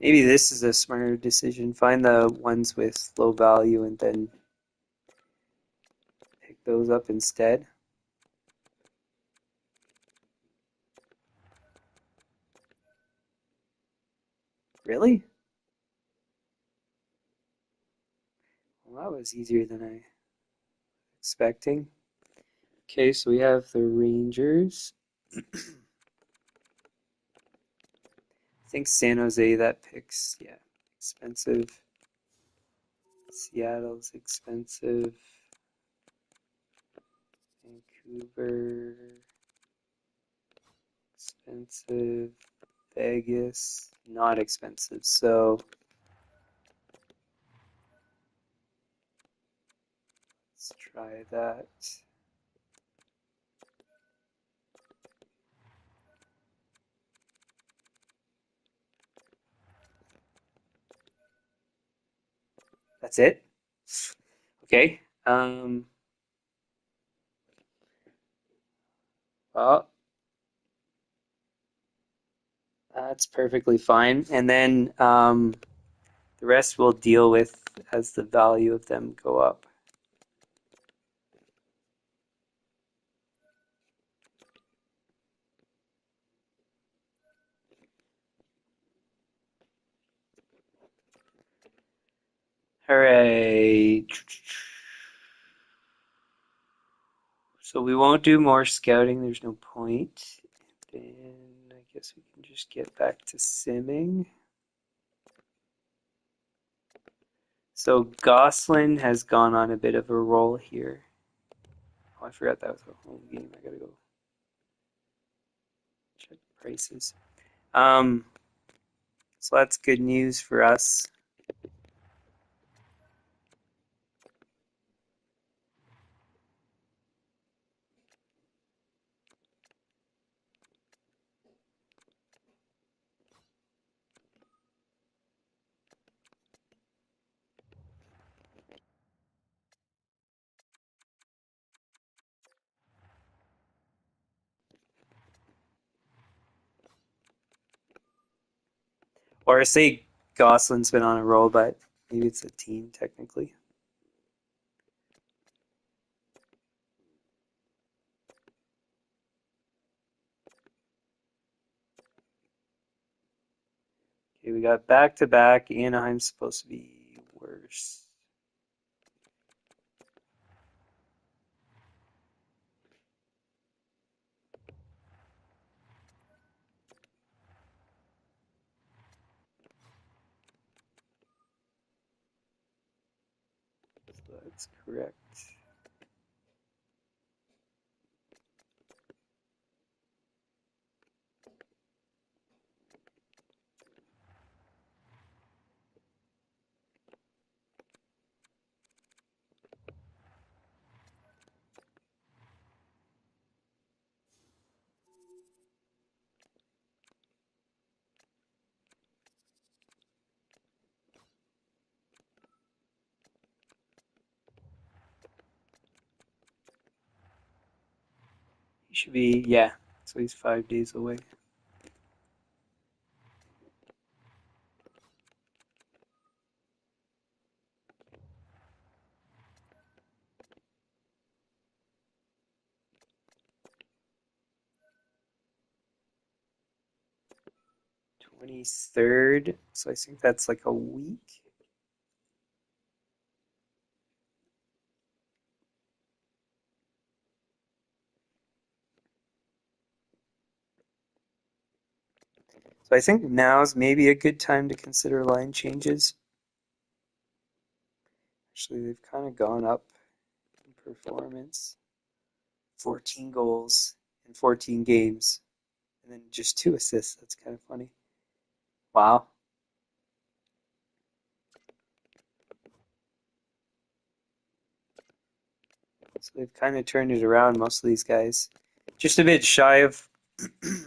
Maybe this is a smarter decision. Find the ones with low value and then pick those up instead. Really? Well, that was easier than I expecting. Okay, so we have the Rangers. I think San Jose, that picks, yeah, expensive. Seattle's expensive. Vancouver, expensive. Vegas, not expensive. So let's try that. That's it. Okay. Well, that's perfectly fine. And then the rest we'll deal with as the value of them go up. Hooray. So we won't do more scouting. There's no point. Then I guess we can just get back to simming. So Gosselin has gone on a bit of a roll here. Oh, I forgot that was a home game. I gotta go check prices. So that's good news for us. Or I say Gosselin's been on a roll, but maybe it's a team technically. Okay, we got back to back. Anaheim's supposed to be worse. So that's correct. should be, yeah. So he's 5 days away. '23rd. So I think that's like a week. So I think now's maybe a good time to consider line changes. Actually, they've kind of gone up in performance. 14 goals in 14 games, and then just 2 assists. That's kind of funny. Wow. So they've kind of turned it around, most of these guys. Just a bit shy of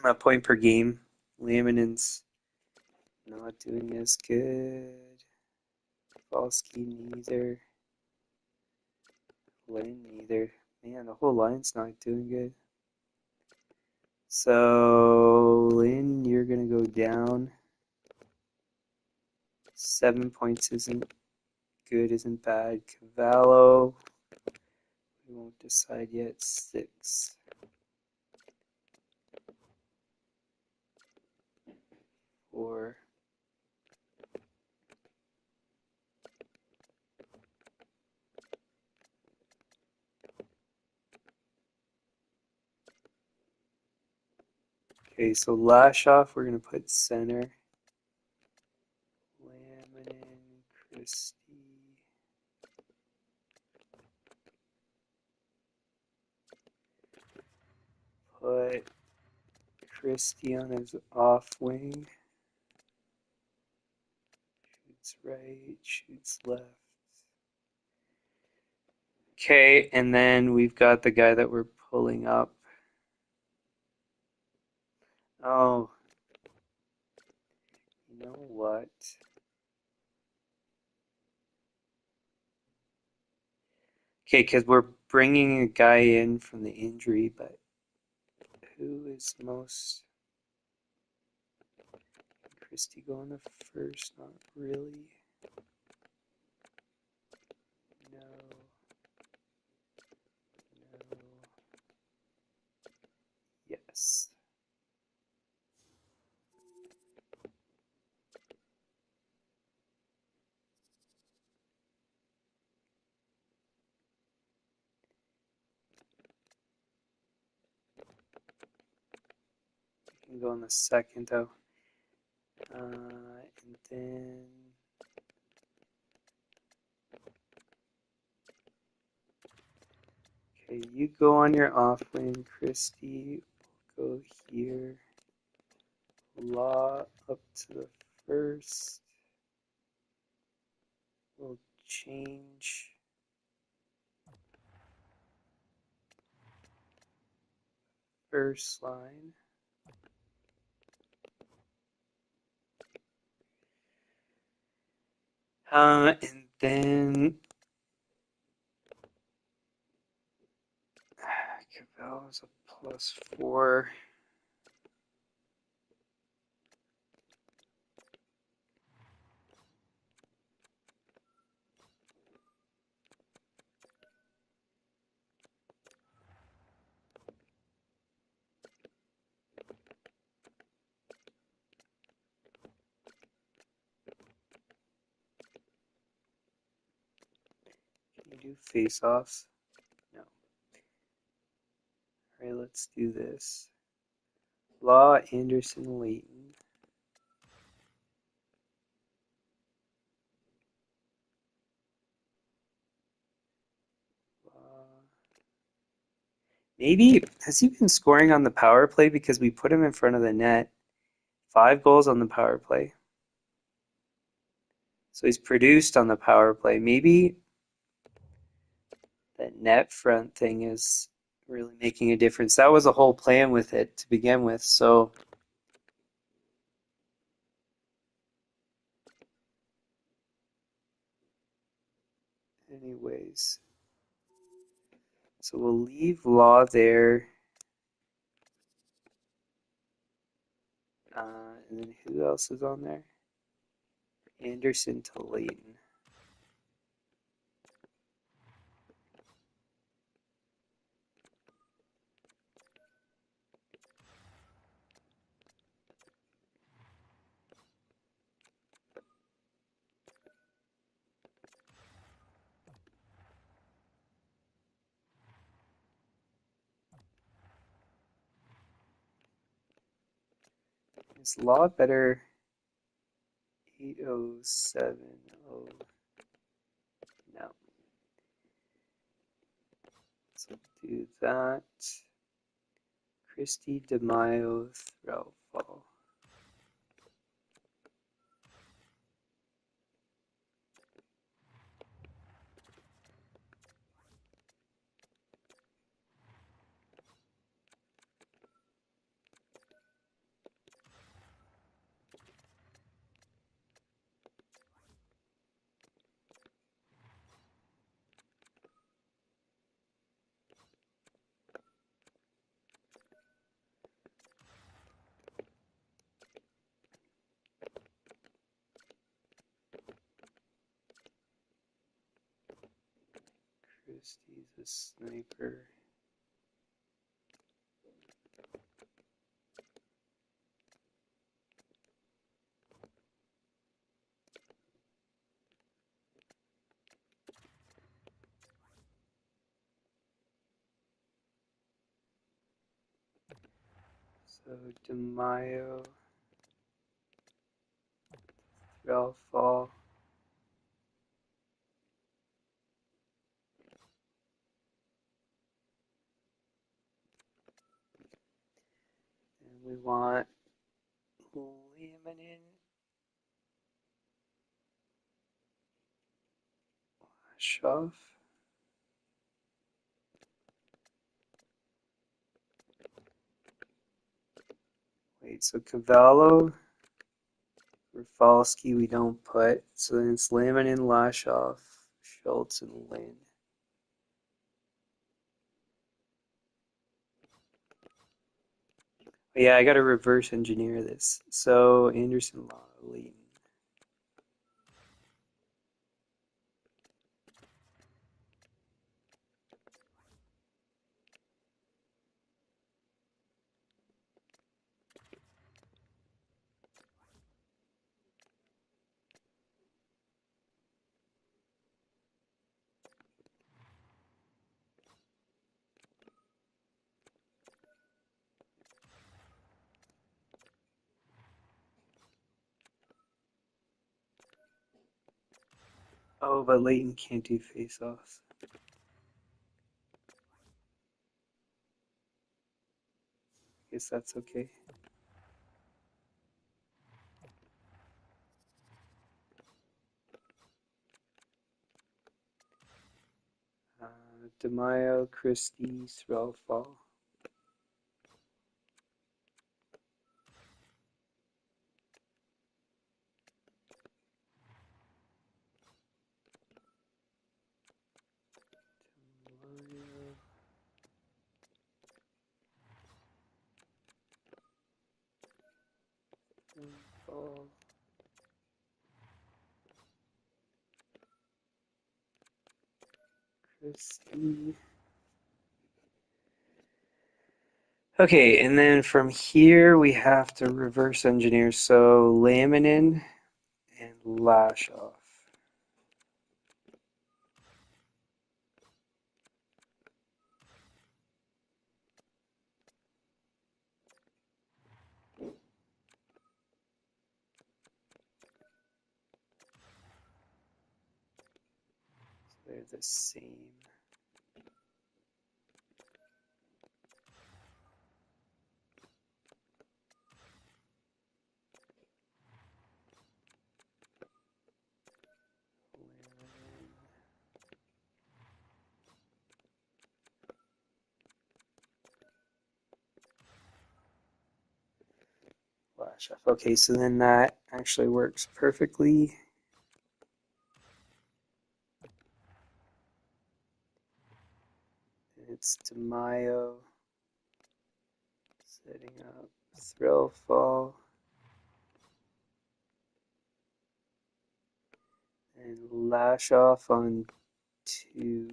a point per game. Laminen's not doing as good. Falski neither. Lynn neither. Man, the whole line's not doing good. So, Lynn, you're going to go down. 7 points isn't good, isn't bad. Cavallo, we won't decide yet. 6. 4. Okay, so Lashoff, we're going to put center. Laminin, Christie. Put Christie on his off wing. Shoots right, shoots left. Okay, and then we've got the guy that we're pulling up. Oh, you know what? Okay, because we're bringing a guy in from the injury, but who is most... Christie going to first? Not really. No. No. Yes. You can go in the second, though. And then... Okay, you go on your off lane, Christie. We'll go here. Law up to the first. We'll change first line. And then Cavell is a +4. Can you do face-offs? No. Alright, let's do this. Law, Anderson, Leighton. Law. Maybe, has he been scoring on the power play because we put him in front of the net? 5 goals on the power play. So he's produced on the power play. Maybe that net front thing is really making a difference. That was the whole plan with it to begin with. So anyways, so we'll leave Law there. And then who else is on there? Anderson to Layton. It's a lot better. 8070. No. So do that. Christy DeMaio Threlfall. Christy's a sniper. So DeMaio, Threlfall. And we want Laminin, Shuff. Wait, so Cavallo, Rafalski we don't put. So then it's Laminin, Lashoff, Schultz, and Lynn. Yeah, I gotta reverse engineer this. So Anderson, Layton. Oh, but Layton can't do face-offs. Guess that's okay. DeMaio, Christie, Threlfall. DeMaio, Threlfall. Christie. Okay, and then from here we have to reverse engineer. So Laminin and Lashoff. They're the same. Lashoff. Okay, so then that actually works perfectly. It's DeMaio setting up Threlfall. and lash off on 2.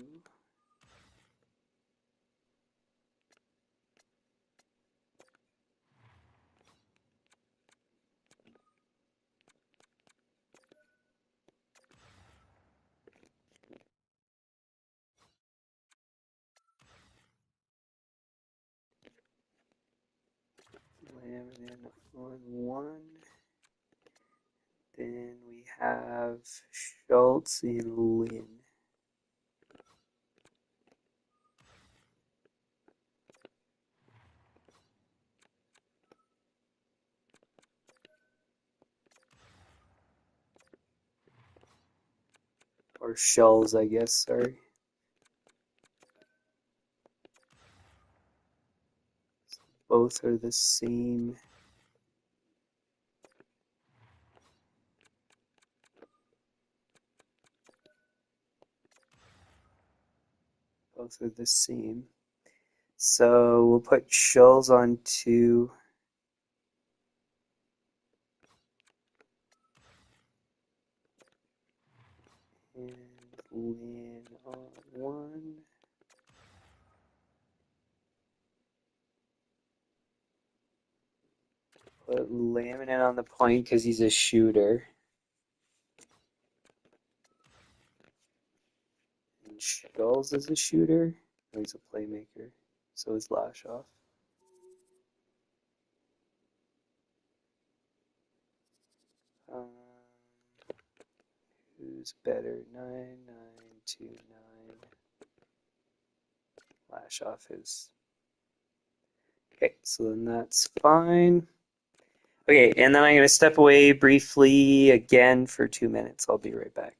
Laminate on 1. Then we have Schultz and Lynn. Or Shells, I guess, sorry. Both are the same. Both are the same. So we'll put Shells on 2. And Lynn on 1. Put Laminate on the point because he's a shooter. And Schultz is a shooter. Oh, he's a playmaker. So is Lashoff. Um, who's better? 9-9-2-9. Lashoff is. Okay, so then that's fine. Okay, and then I'm going to step away briefly again for 2 minutes. I'll be right back.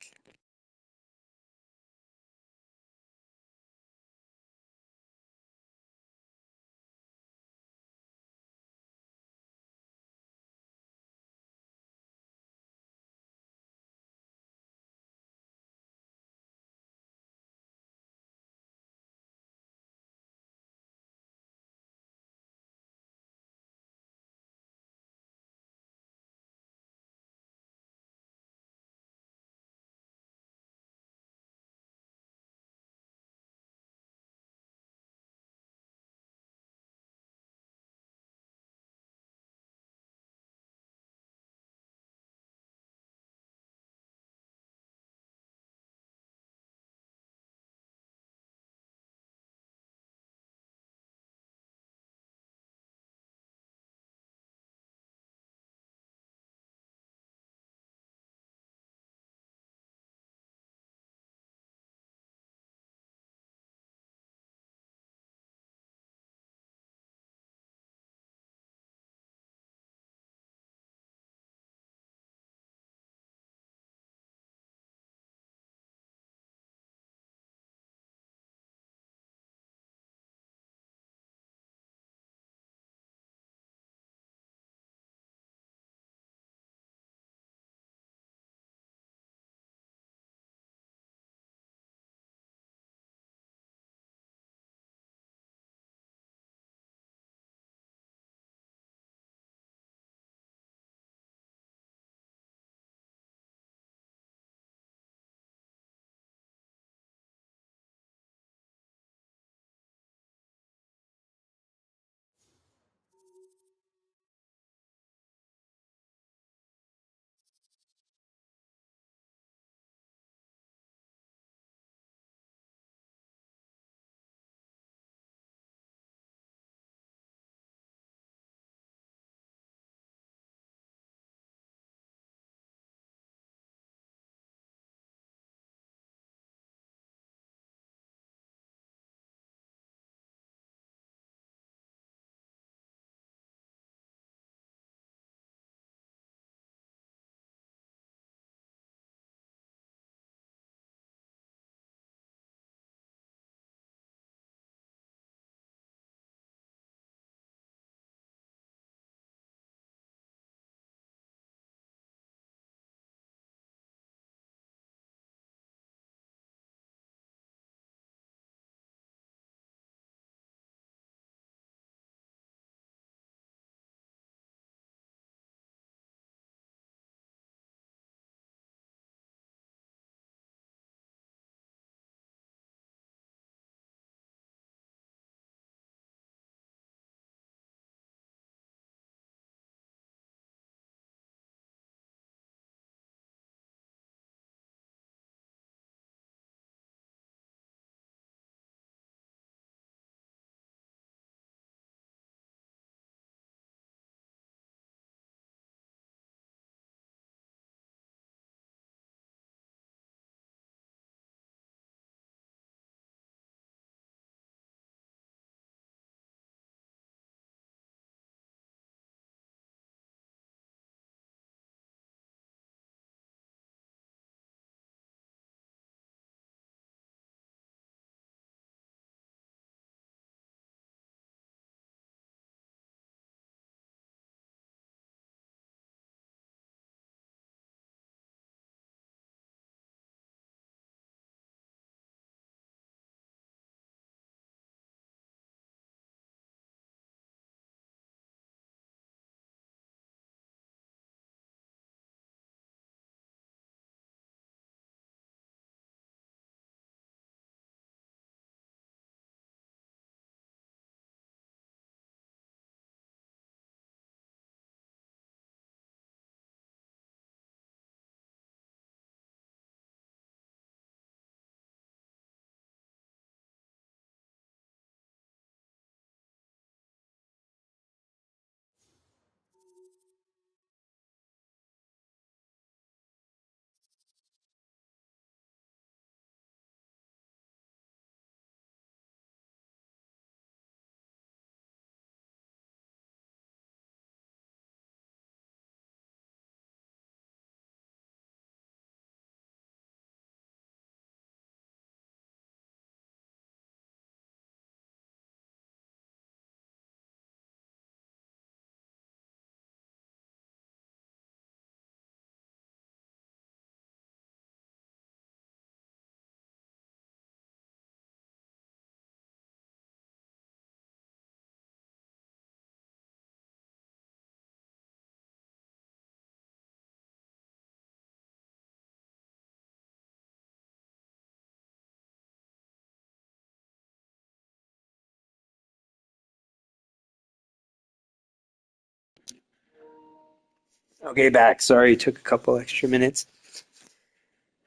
Okay, back. Sorry, took a couple extra minutes.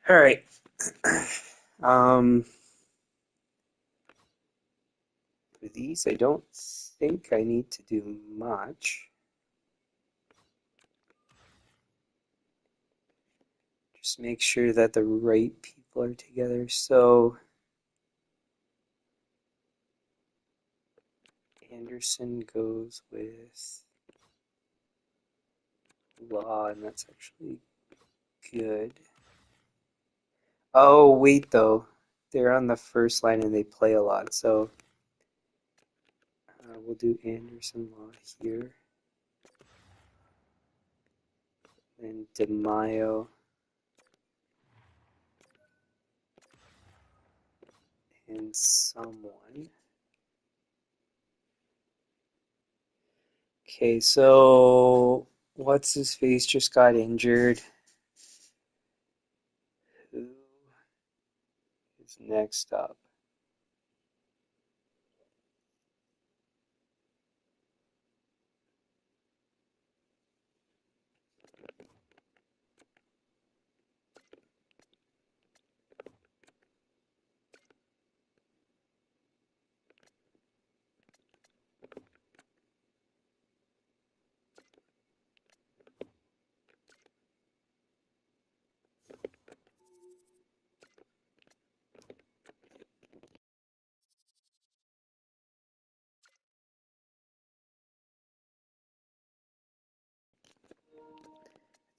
All right. Um, for these, I don't think I need to do much. Just make sure that the right people are together. So Anderson goes with Law, and that's actually good. Oh, wait, though. They're on the first line and they play a lot. So we'll do Anderson Law here. And DeMaio and someone. Okay, so what's his face just got injured? Who is next up?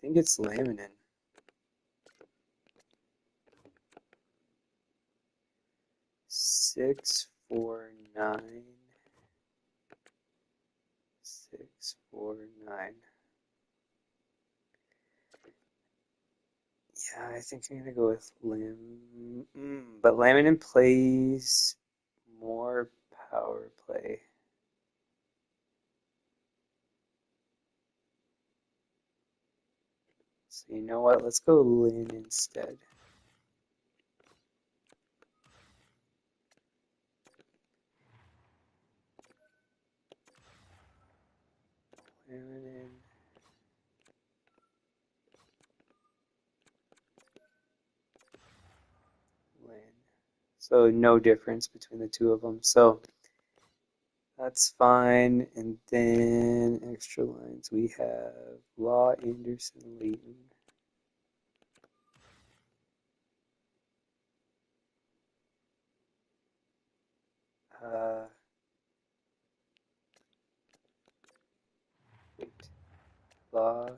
I think it's Laminin. 649. 649. Yeah, I think I'm gonna go with but Laminin plays more power play. So you know what? Let's go Lin instead. Laminin, Lin. So no difference between the two of them. So that's fine. And then extra lines. We have Law, Anderson, Leighton. Uh, wait. Law,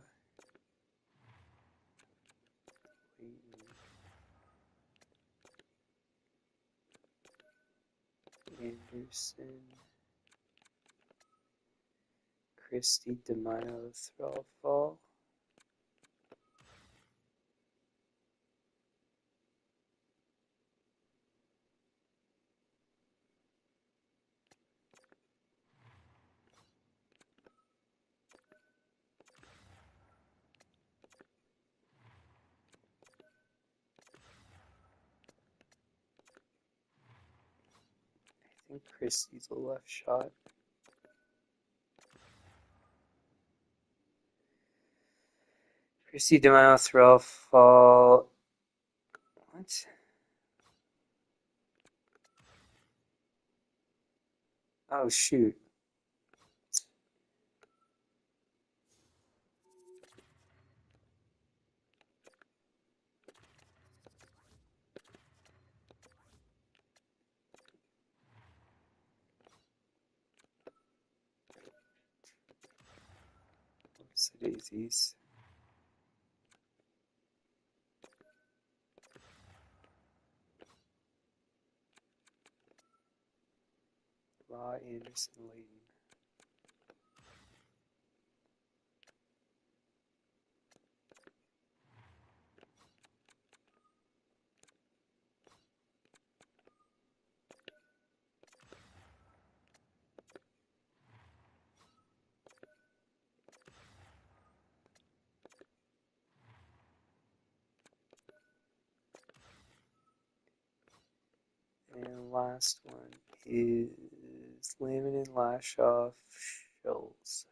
Leighton, Anderson, Christie, DeMaio, Thrallfall. I think Christie's a left shot. Christie, DeMaio, Thrallfall. What? Oh, shoot. Oops, daisies. Law, Anderson, Leighton. And last one is Laminin, Lashoff, Schultz.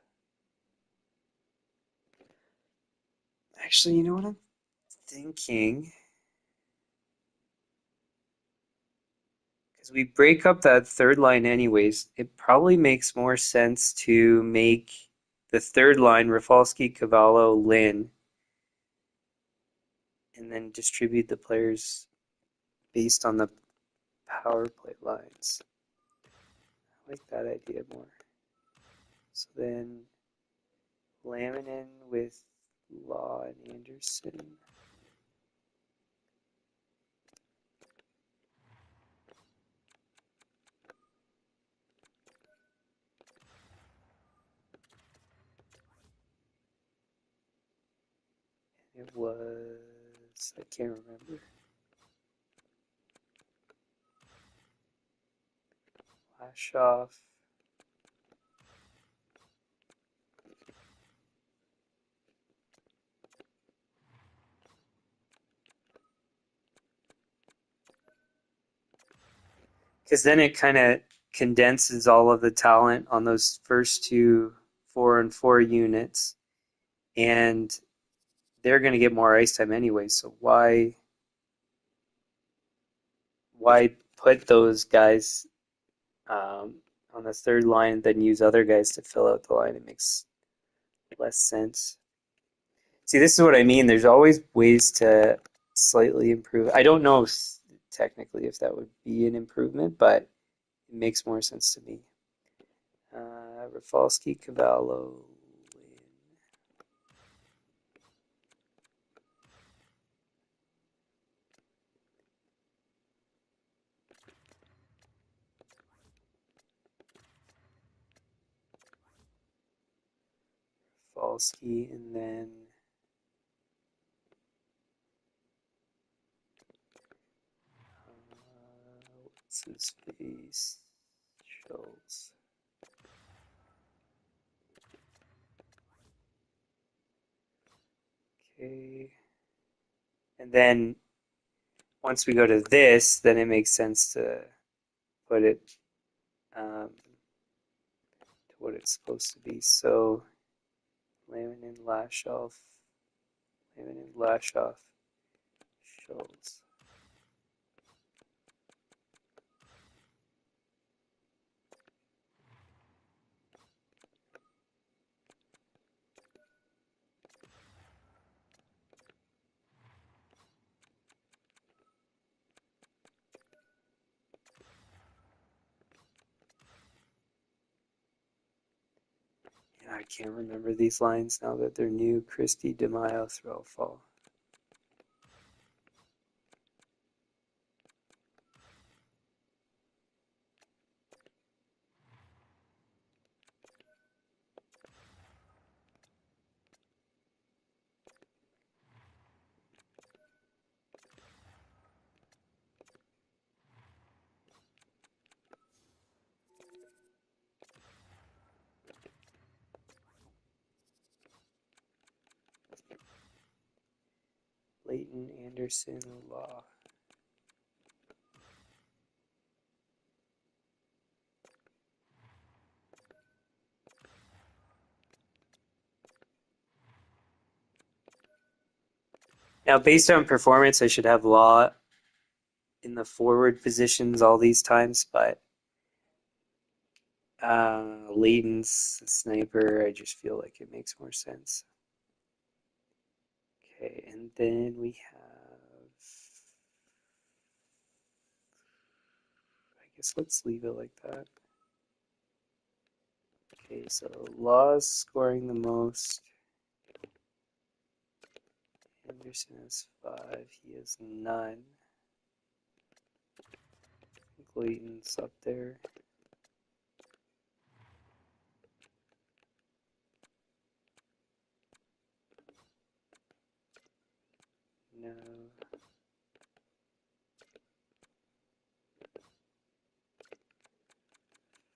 Actually, you know what I'm thinking? Because we break up that third line anyways, it probably makes more sense to make the third line Rafalski, Cavallo, Lynn, and then distribute the players based on the power play lines. I like that idea more. So then Laminin with Law and Anderson. It was, I can't remember. Lashoff. Because then it kind of condenses all of the talent on those first two 4-on-4 units, and they're going to get more ice time anyway. So why put those guys on the third line, then use other guys to fill out the line? It makes less sense. See, this is what I mean. There's always ways to slightly improve. I don't know if, technically if that would be an improvement, but it makes more sense to me. Rafalski, Cavallo, Rafalski, and then what's his face? Schultz. Okay. And then once we go to this, then it makes sense to put it to what it's supposed to be. So Laminin, Lashoff, Schultz. Yeah, I can't remember these lines now that they're new. Christie, DeMaio, Threlfall. Leighton, Anderson, Law. Now, based on performance, I should have Law in the forward positions all these times, but Leighton's a sniper. I just feel like it makes more sense. Okay, and then we have, I guess let's leave it like that. Okay, so Law's scoring the most. Anderson has 5. He has none. I think Leighton's up there. No.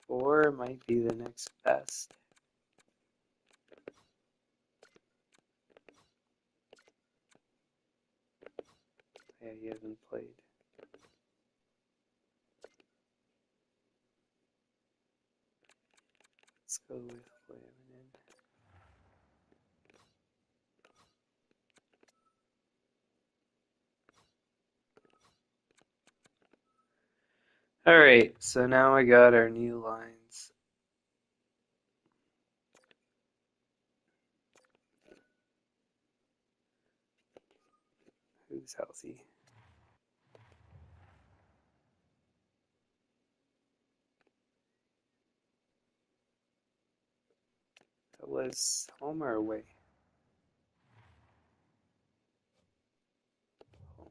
4 might be the next best. Yeah, he hasn't played. Let's go with Laminin. All right, so now I got our new lines. Who's healthy? That was home or away? Home.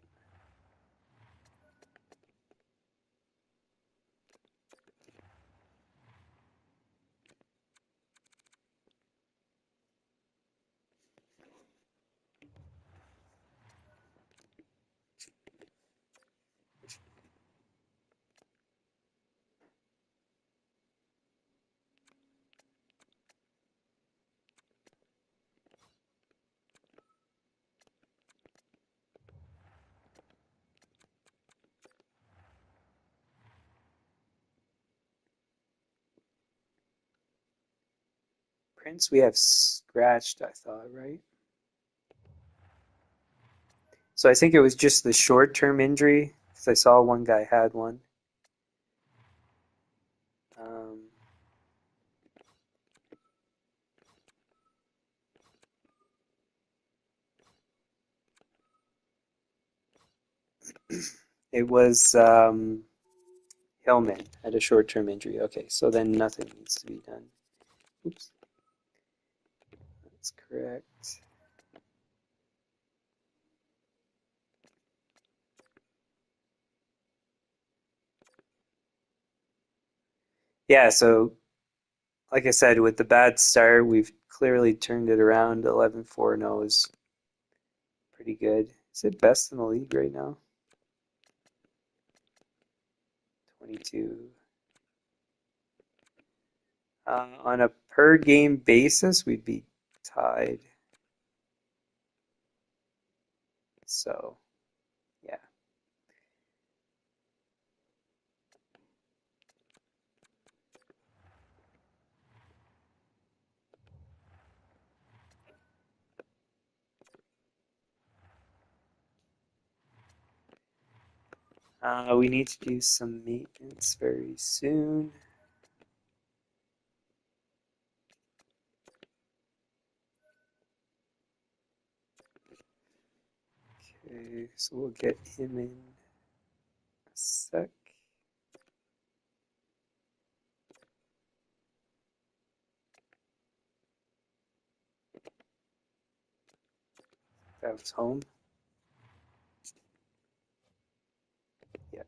Prince, we have scratched, I thought, right? So I think it was just the short-term injury because I saw one guy had one. Um, it was Hillman had a short-term injury. Okay, so then nothing needs to be done. Oops, that's correct. Yeah, so like I said, with the bad start, we've clearly turned it around. 11-4-0 is pretty good. Is it best in the league right now? 22. On a per game basis, we'd be tied. So, yeah. We need to do some maintenance very soon. Okay, so we'll get him in a sec. That was home. Yeah.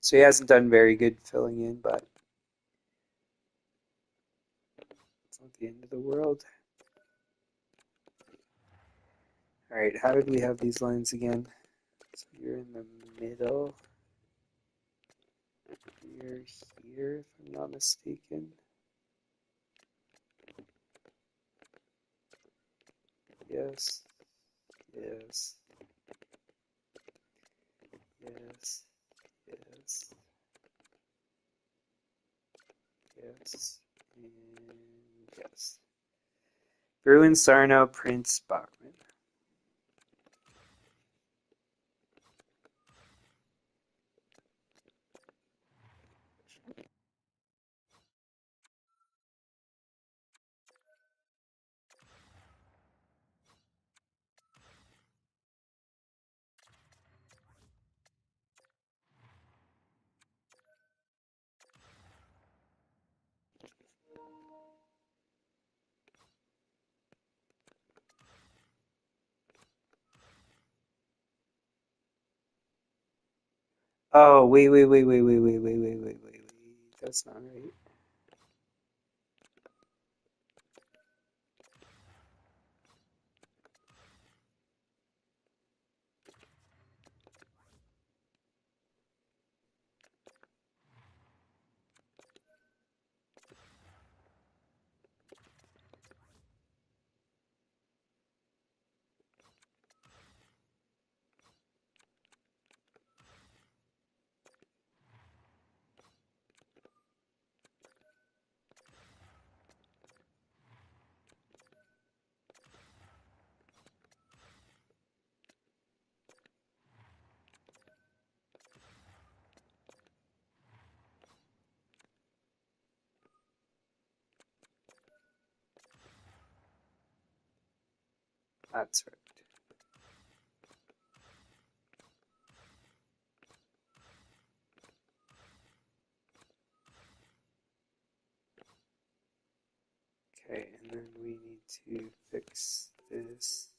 So he hasn't done very good filling in, but it's not the end of the world. All right, how did we have these lines again? So you're in the middle. You're here, if I'm not mistaken. Yes. Yes. Yes. Yes. Yes. And yes. Bruin, Sarno, Prince, Bachman. Oh, wait. That's not right. That's right. Okay, and then we need to fix this.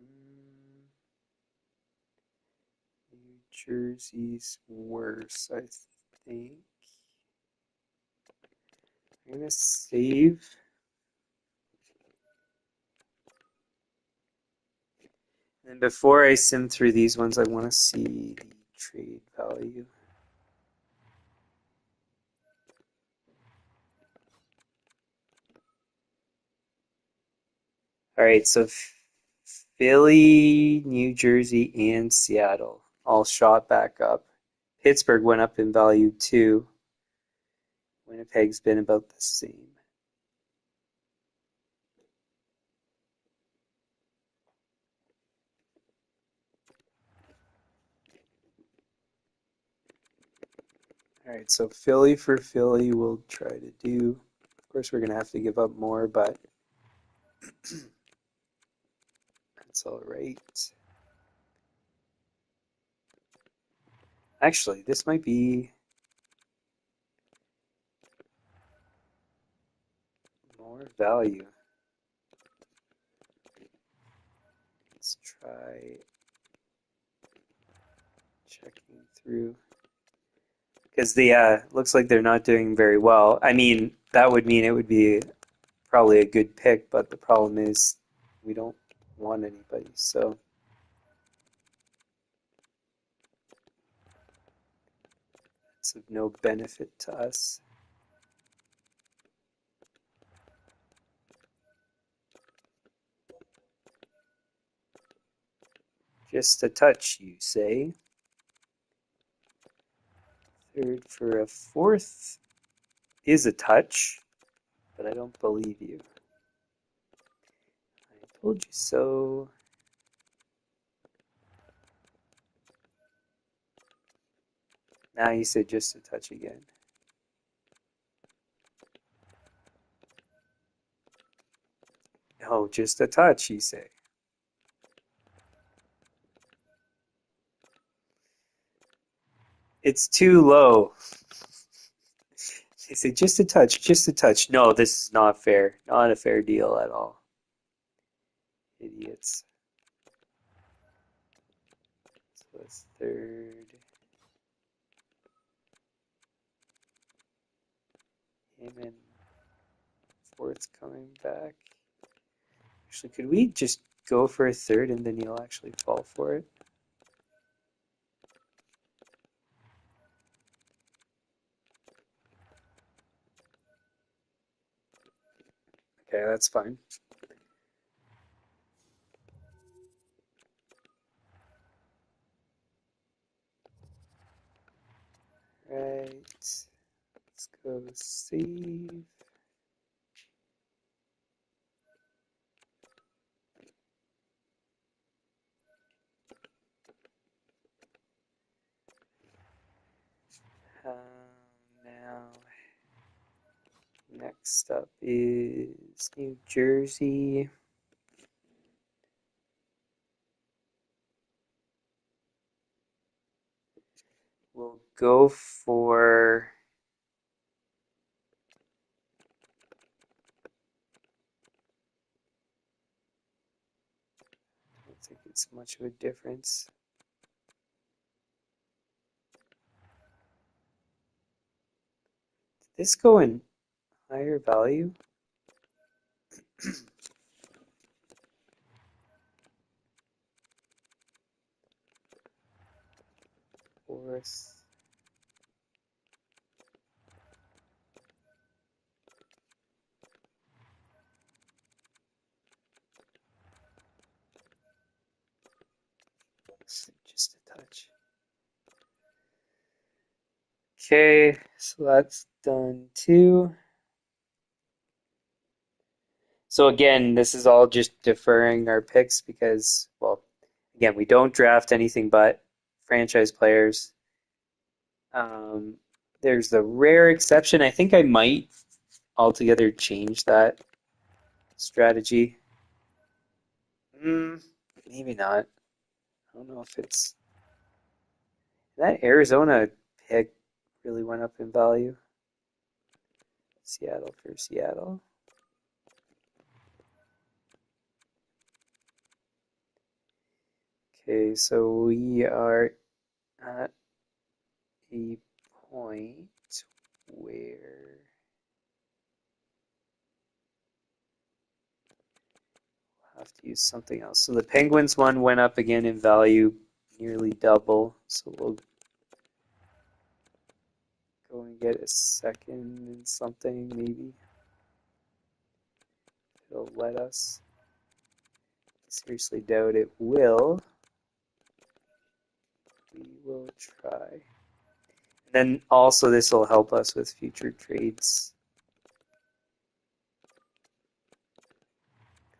Mm, New Jersey's worse, I think. I'm gonna save. And before I sim through these ones, I want to see the trade value. All right, so Philly, New Jersey, and Seattle all shot back up. Pittsburgh went up in value too. Winnipeg's been about the same. All right, so Philly for Philly, we'll try to do. Of course, we're going to have to give up more, but that's all right. Actually, this might be more value. Let's try checking through. Because the looks like they're not doing very well. I mean, that would mean it would be probably a good pick, but the problem is we don't want anybody, so it's of no benefit to us. Just a touch, you say? Third for a fourth is a touch, but I don't believe you. I told you so. Now you said just a touch again. No, just a touch, you say. It's too low. They say just a touch, just a touch. No, this is not fair. Not a fair deal at all. Idiots. So that's third. Amen. Fourth's coming back. Actually, could we just go for a third and then you'll actually fall for it? Okay, that's fine. Right. Let's go save. Now, next up is New Jersey. go for I don't think it's much of a difference. Did this go in higher value? Fourth. Just a touch. Okay, so that's done too. So again, this is all just deferring our picks because, well, again, we don't draft anything but franchise players. Um, there's the rare exception. I think I might altogether change that strategy. Maybe not. I don't know if it's that Arizona pick really went up in value. Seattle for Seattle. Okay, so we are at a point where we'll have to use something else. So the Penguins one went up again in value, nearly double. So we'll go and get a second and something, maybe. It'll let us. Seriously doubt it will. We will try. And then also this will help us with future trades.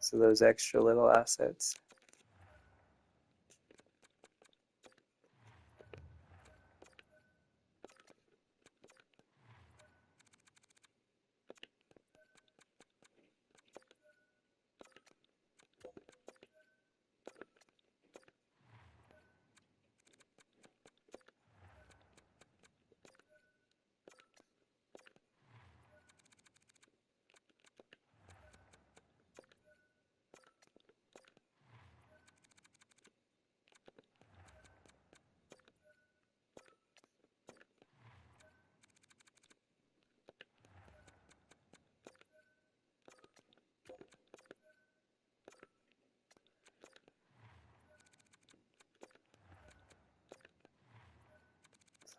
So those extra little assets.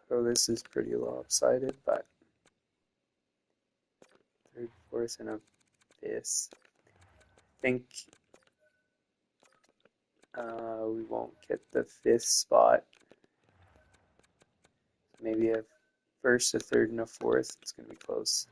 So this is pretty lopsided, but third, fourth, and a fifth. I think we won't get the fifth spot. Maybe a first, a third, and a fourth. It's going to be close.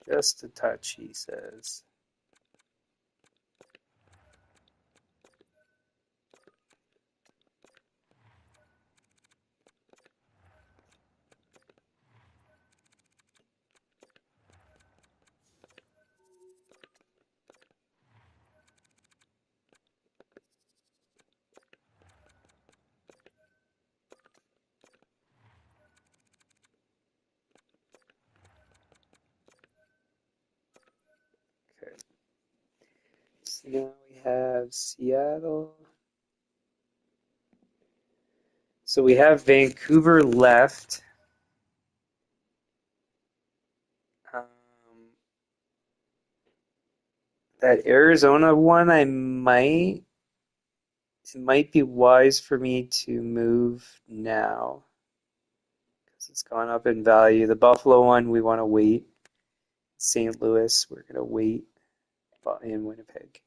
Just a touch, he says. Okay. So now we have Seattle. So we have Vancouver left. Um, that Arizona one, it might be wise for me to move now because it's gone up in value. The Buffalo one, we want to wait. St. Louis, we're going to wait in Winnipeg.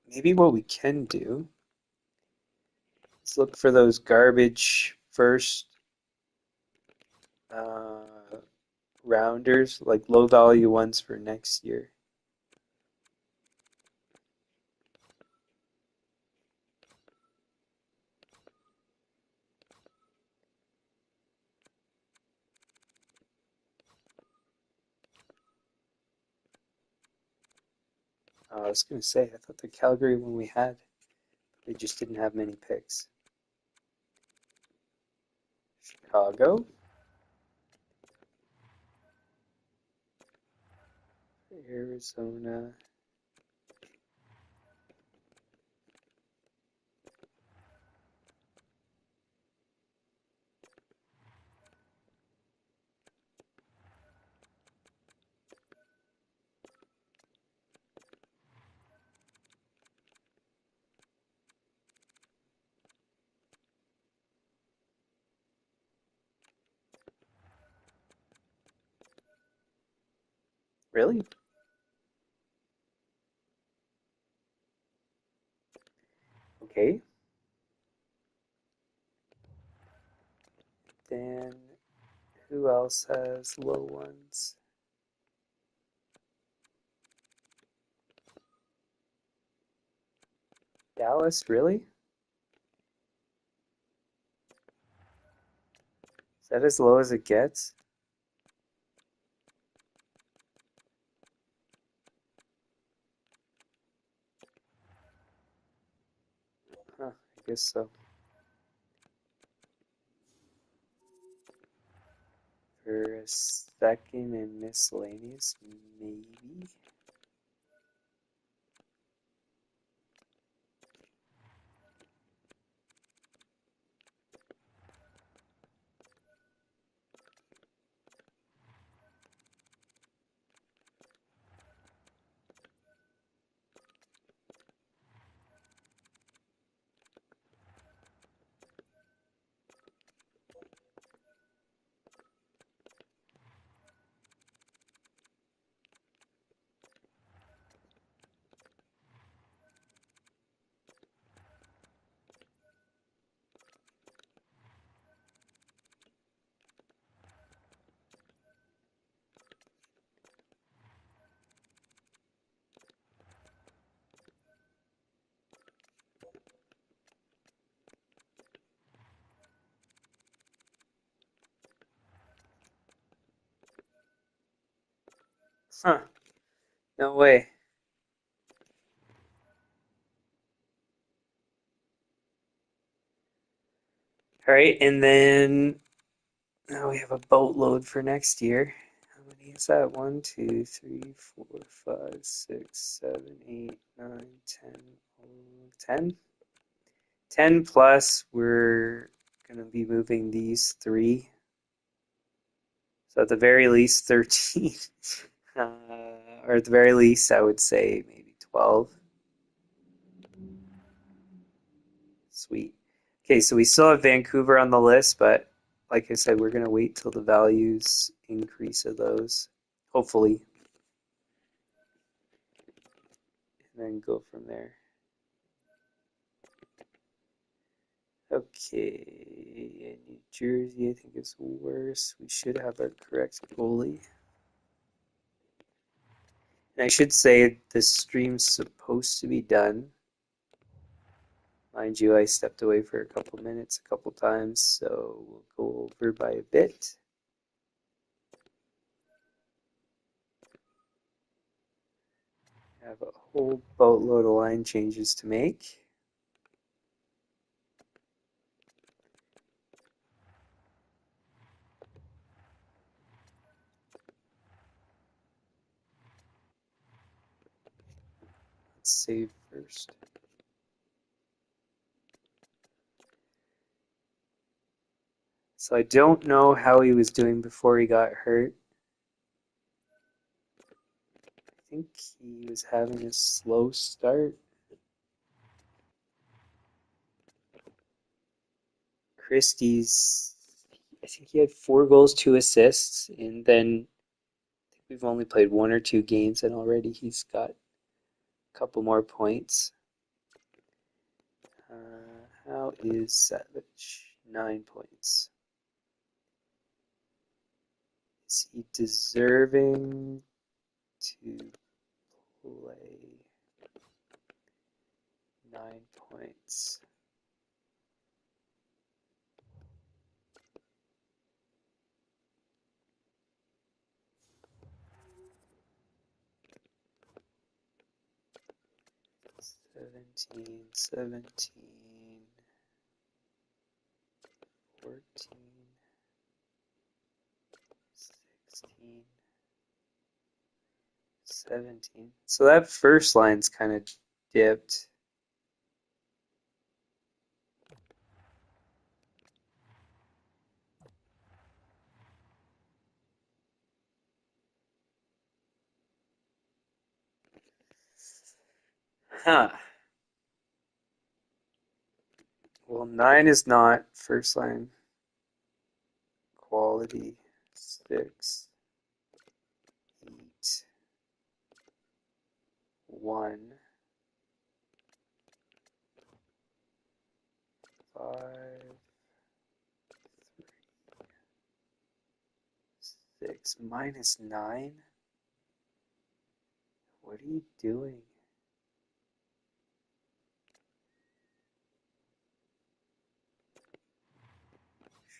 Maybe what we can do is Let's look for those garbage first uh, rounders, like low value ones for next year. I was going to say, I thought the Calgary one we had, they just didn't have many picks. Chicago, Arizona. Really? Okay. Then who else has low ones? Dallas, really? Is that as low as it gets? Huh, I guess so. For a second and miscellaneous, maybe. Huh, no way. All right, and then now we have a boatload for next year. How many is that? 1, 2, 3, 4, 5, 6, 7, 8, 9, 10, 10? 10 plus, we're going to be moving these three. So at the very least, 13. uh, or at the very least, I would say maybe 12. Sweet. Okay, so we still have Vancouver on the list, but like I said, we're going to wait till the values increase of those, hopefully, and then go from there. Okay, and New Jersey, I think is worse. We should have our correct goalie. And I should say this stream's supposed to be done. Mind you, I stepped away for a couple minutes a couple times, so we'll go over by a bit. I have a whole boatload of line changes to make. Let's save first. So I don't know how he was doing before he got hurt. I think he was having a slow start. Christie's, I think he had 4 goals, 2 assists, and then I think we've only played 1 or 2 games, and already he's got a couple more points. How is Savage? 9 points. Is he deserving to play 9 points? Seventeen, 14, 16, 17. So that first line's kind of dipped. Huh. Well, 9 is not first line quality. 6, 8, 1, 5, 6, minus 9? What are you doing?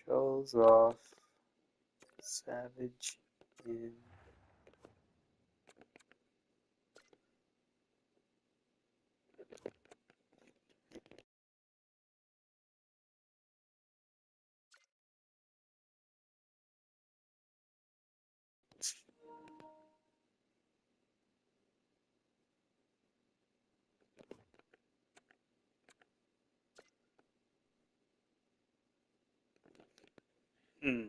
Shows off. Savage in. Hmm.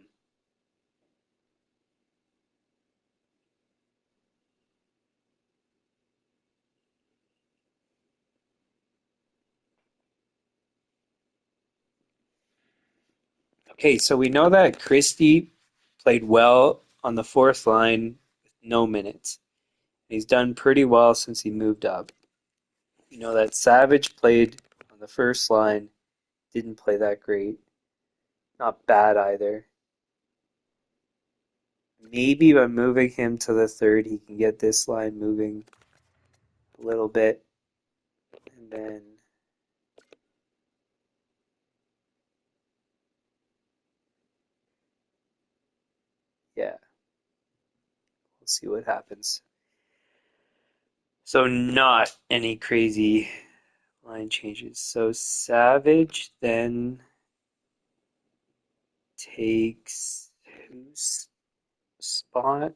Okay, so we know that Christie played well on the fourth line with no minutes. He's done pretty well since he moved up. We know that Savage played on the first line, didn't play that great. Not bad either. Maybe by moving him to the third, he can get this line moving a little bit. And then, yeah, we'll see what happens. So, not any crazy line changes. So, Savage then takes whose spot?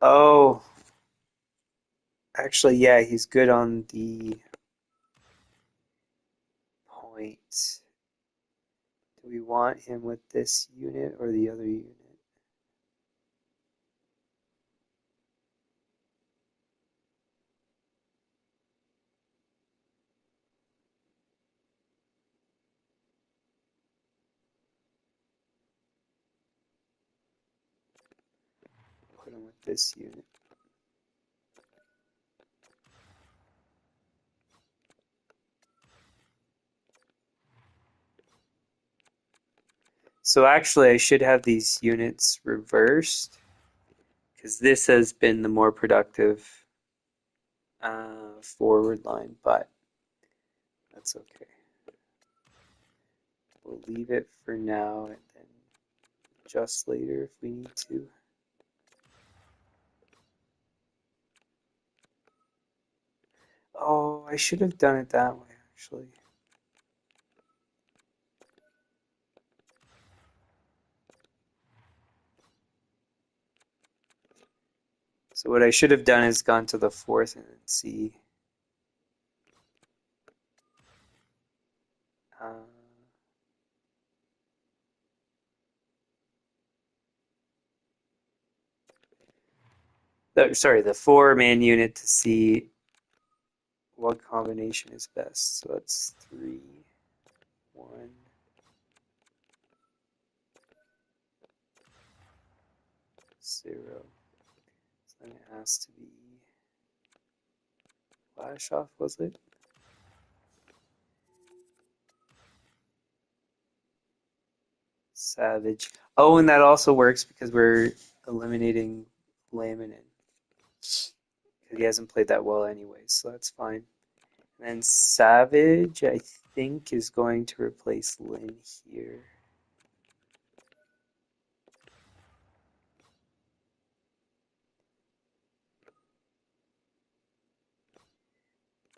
Oh, actually, yeah, he's good on the point. Do we want him with this unit or the other unit? Put him with this unit. So actually, I should have these units reversed because this has been the more productive forward line, but that's okay. We'll leave it for now and then adjust later if we need to. Oh, I should have done it that way, actually. So what I should have done is gone to the fourth and then see. Uh, sorry, the 4-man unit to see what combination is best. So that's 3, 1, 0. So then it has to be flash off, was it? Savage. Oh, and that also works because we're eliminating Laminin. Because he hasn't played that well anyway, so that's fine. And then Savage, I think, is going to replace Lin here.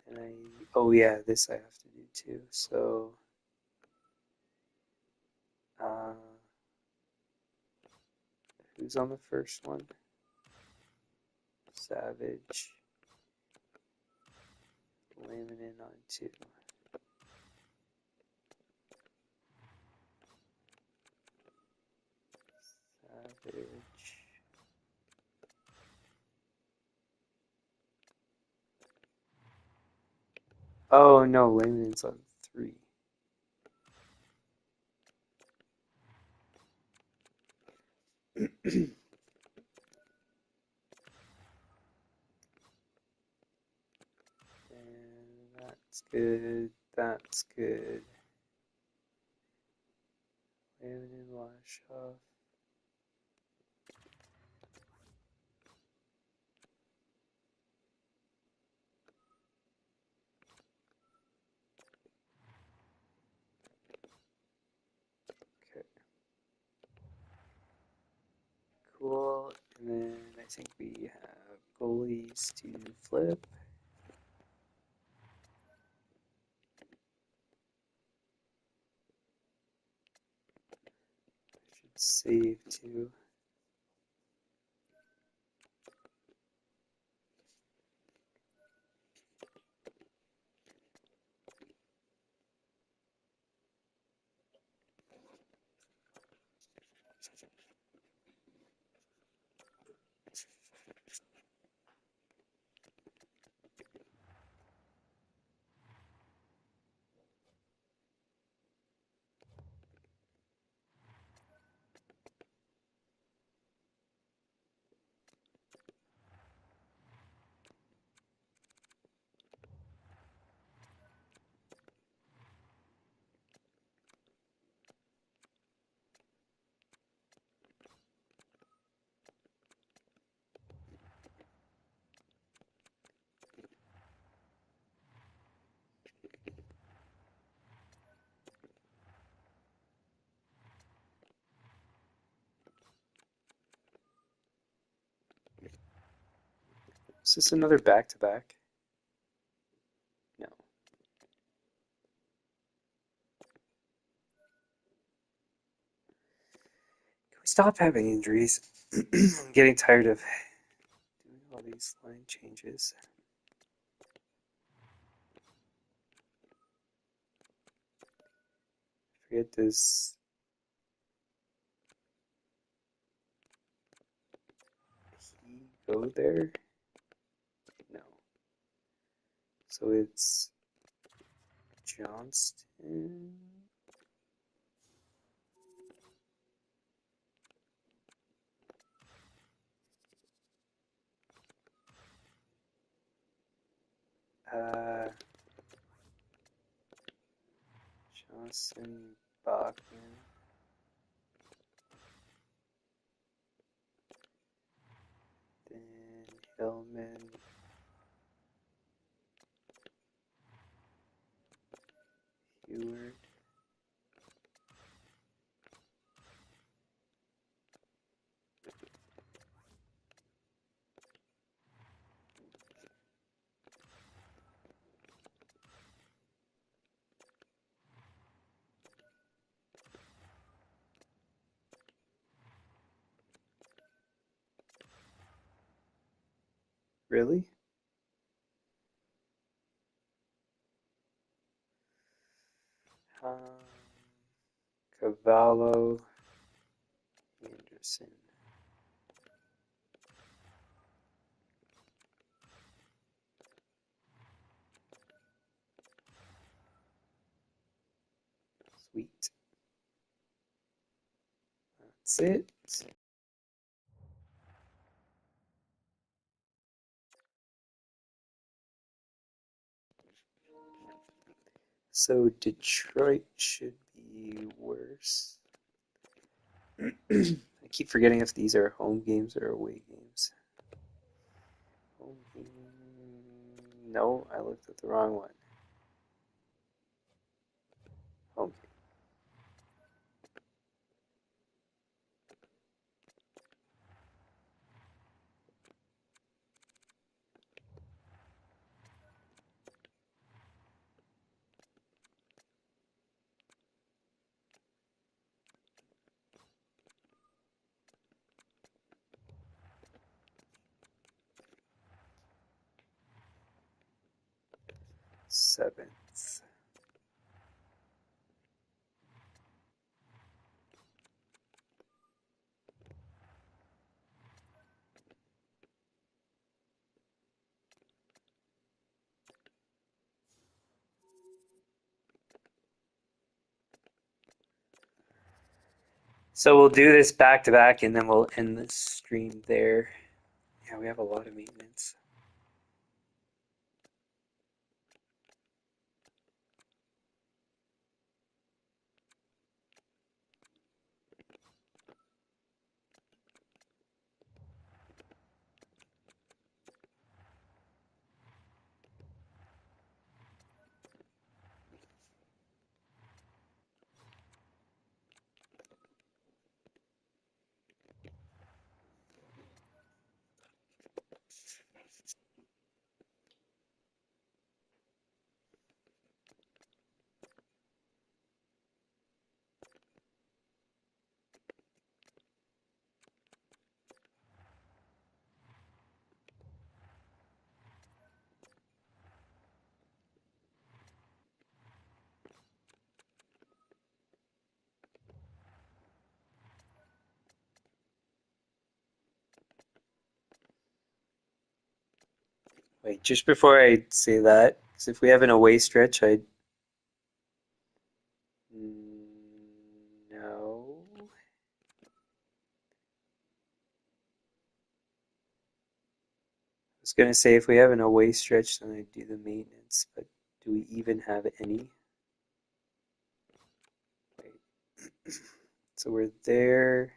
And oh yeah, this I have to do too. So, uh, who's on the first one? Savage. Laminin on 2. Savage. Oh no, Laminin's on 3. And that's good. That's good. Laminin wash off. Okay. Cool. And then I think we have goalies to flip. I should save too. Is this another back-to-back? No. Can we stop having injuries? I'm getting tired of doing all these line changes. I forget, does he go there? No. So it's Johnston. Uh, Johnson, Bachman. Then Hillman. Heward. Really? Um, Cavallo, Anderson. Sweet. That's it. So Detroit should be worse. I keep forgetting if these are home games or away games. Home game. No, I looked at the wrong one. Home game. Seventh. So we'll do this back to back and then we'll end the stream there. Yeah, we have a lot of maintenance. Wait, just before I say that, because if we have an away stretch, I no. I was gonna say if we have an away stretch, then I do the maintenance. But do we even have any? Wait. So we're there.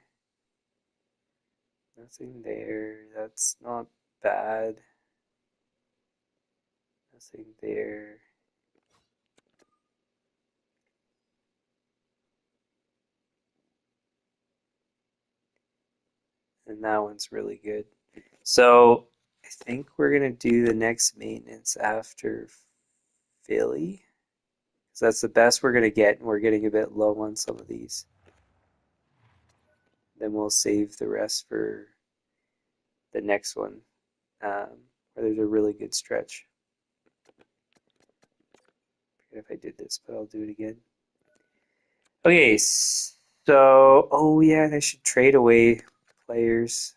Nothing there. That's not bad. Nothing there. And that one's really good. So I think we're gonna do the next maintenance after Philly. So that's the best we're gonna get, and we're getting a bit low on some of these. Then we'll save the rest for the next one, where there's a really good stretch. I forget if I did this, but I'll do it again. Okay, so oh yeah, they should trade away players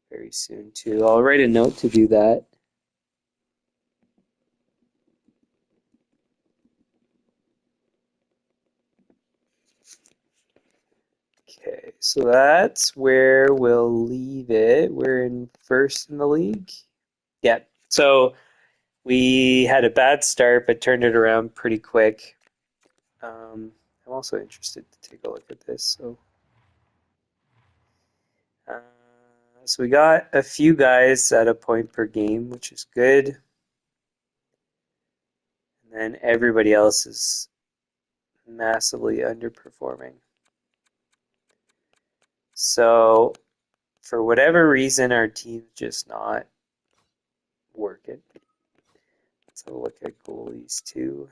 very soon too. I'll write a note to do that. Okay, so that's where we'll leave it. We're in first in the league. Yeah. So we had a bad start, but turned it around pretty quick. I'm also interested to take a look at this. Uh, so we got a few guys at a point per game, which is good. And then everybody else is massively underperforming. So for whatever reason, our team's just not working. Let's have a look at goalies too.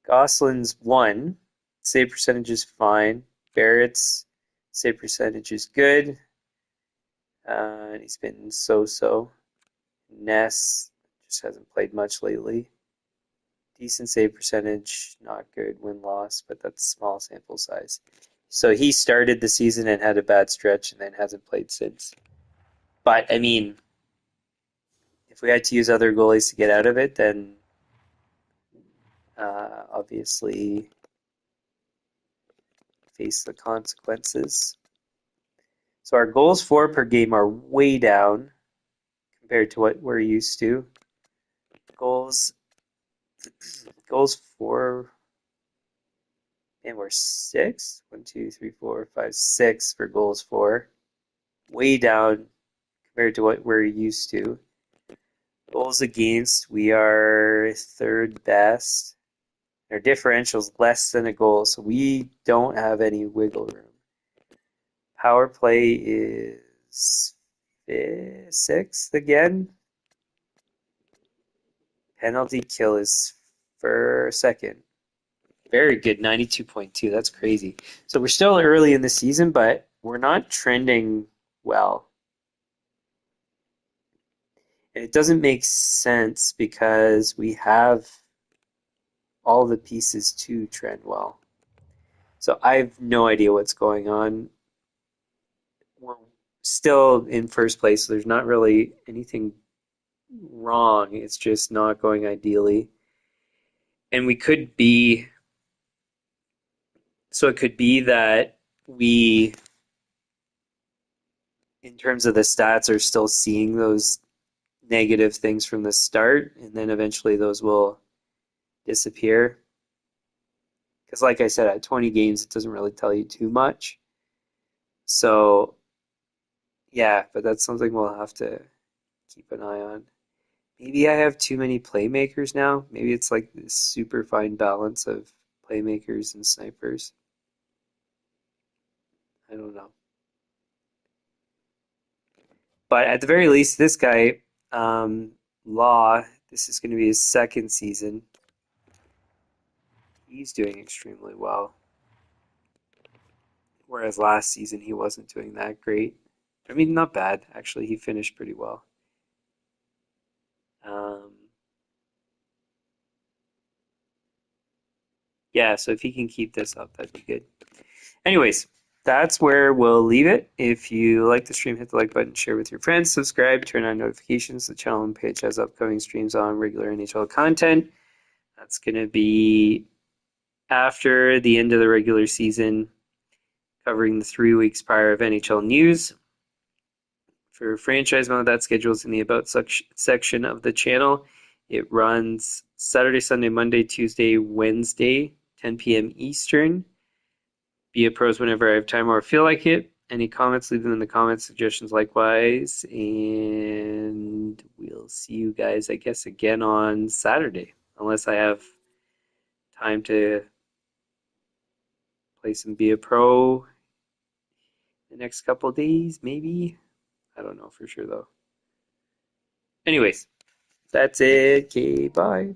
Goslin's 1. Save percentage is fine. Barrett's save percentage is good. And he's been so-so. Ness just hasn't played much lately. Decent save percentage, not good win-loss, but that's small sample size. So he started the season and had a bad stretch and then hasn't played since. But, I mean, if we had to use other goalies to get out of it, then obviously face the consequences. So our goals for per game are way down compared to what we're used to. Goals goals for, and we're six. 1, 2, 3, 4, 5, 6 for goals for. Way down compared to what we're used to. Goals against, we are third best. Our differential's less than a goal, so we don't have any wiggle room. Power play is sixth again. Penalty kill is for second. Very good, 92.2. That's crazy. So we're still early in the season, but we're not trending well. And it doesn't make sense because we have all the pieces to trend well. So I have no idea what's going on. We're still in first place, so there's not really anything wrong. It's just not going ideally. And we could be, so it could be that we, in terms of the stats, are still seeing those negative things from the start, and then eventually those will disappear. Because, like I said, at 20 games, it doesn't really tell you too much. So, yeah, but that's something we'll have to keep an eye on. Maybe I have too many playmakers now. Maybe it's like this super fine balance of playmakers and snipers. I don't know. But at the very least, this guy, Law, this is going to be his second season. He's doing extremely well. Whereas last season, he wasn't doing that great. I mean, not bad. Actually, he finished pretty well. Um, yeah, so if he can keep this up, that'd be good. Anyways, that's where we'll leave it. If you like the stream, hit the like button, share with your friends, subscribe, turn on notifications. The channel and page has upcoming streams on regular NHL content. That's going to be after the end of the regular season, covering the 3 weeks prior of NHL news. For franchise mode, that schedule is in the About section of the channel. It runs Saturday, Sunday, Monday, Tuesday, Wednesday, 10 p.m. Eastern. Be a pros whenever I have time or feel like it. Any comments, leave them in the comments, suggestions likewise. And we'll see you guys, I guess, again on Saturday. Unless I have time to play some Be a Pro the next couple of days, maybe. I don't know for sure, though. Anyways, that's it. Okay, bye.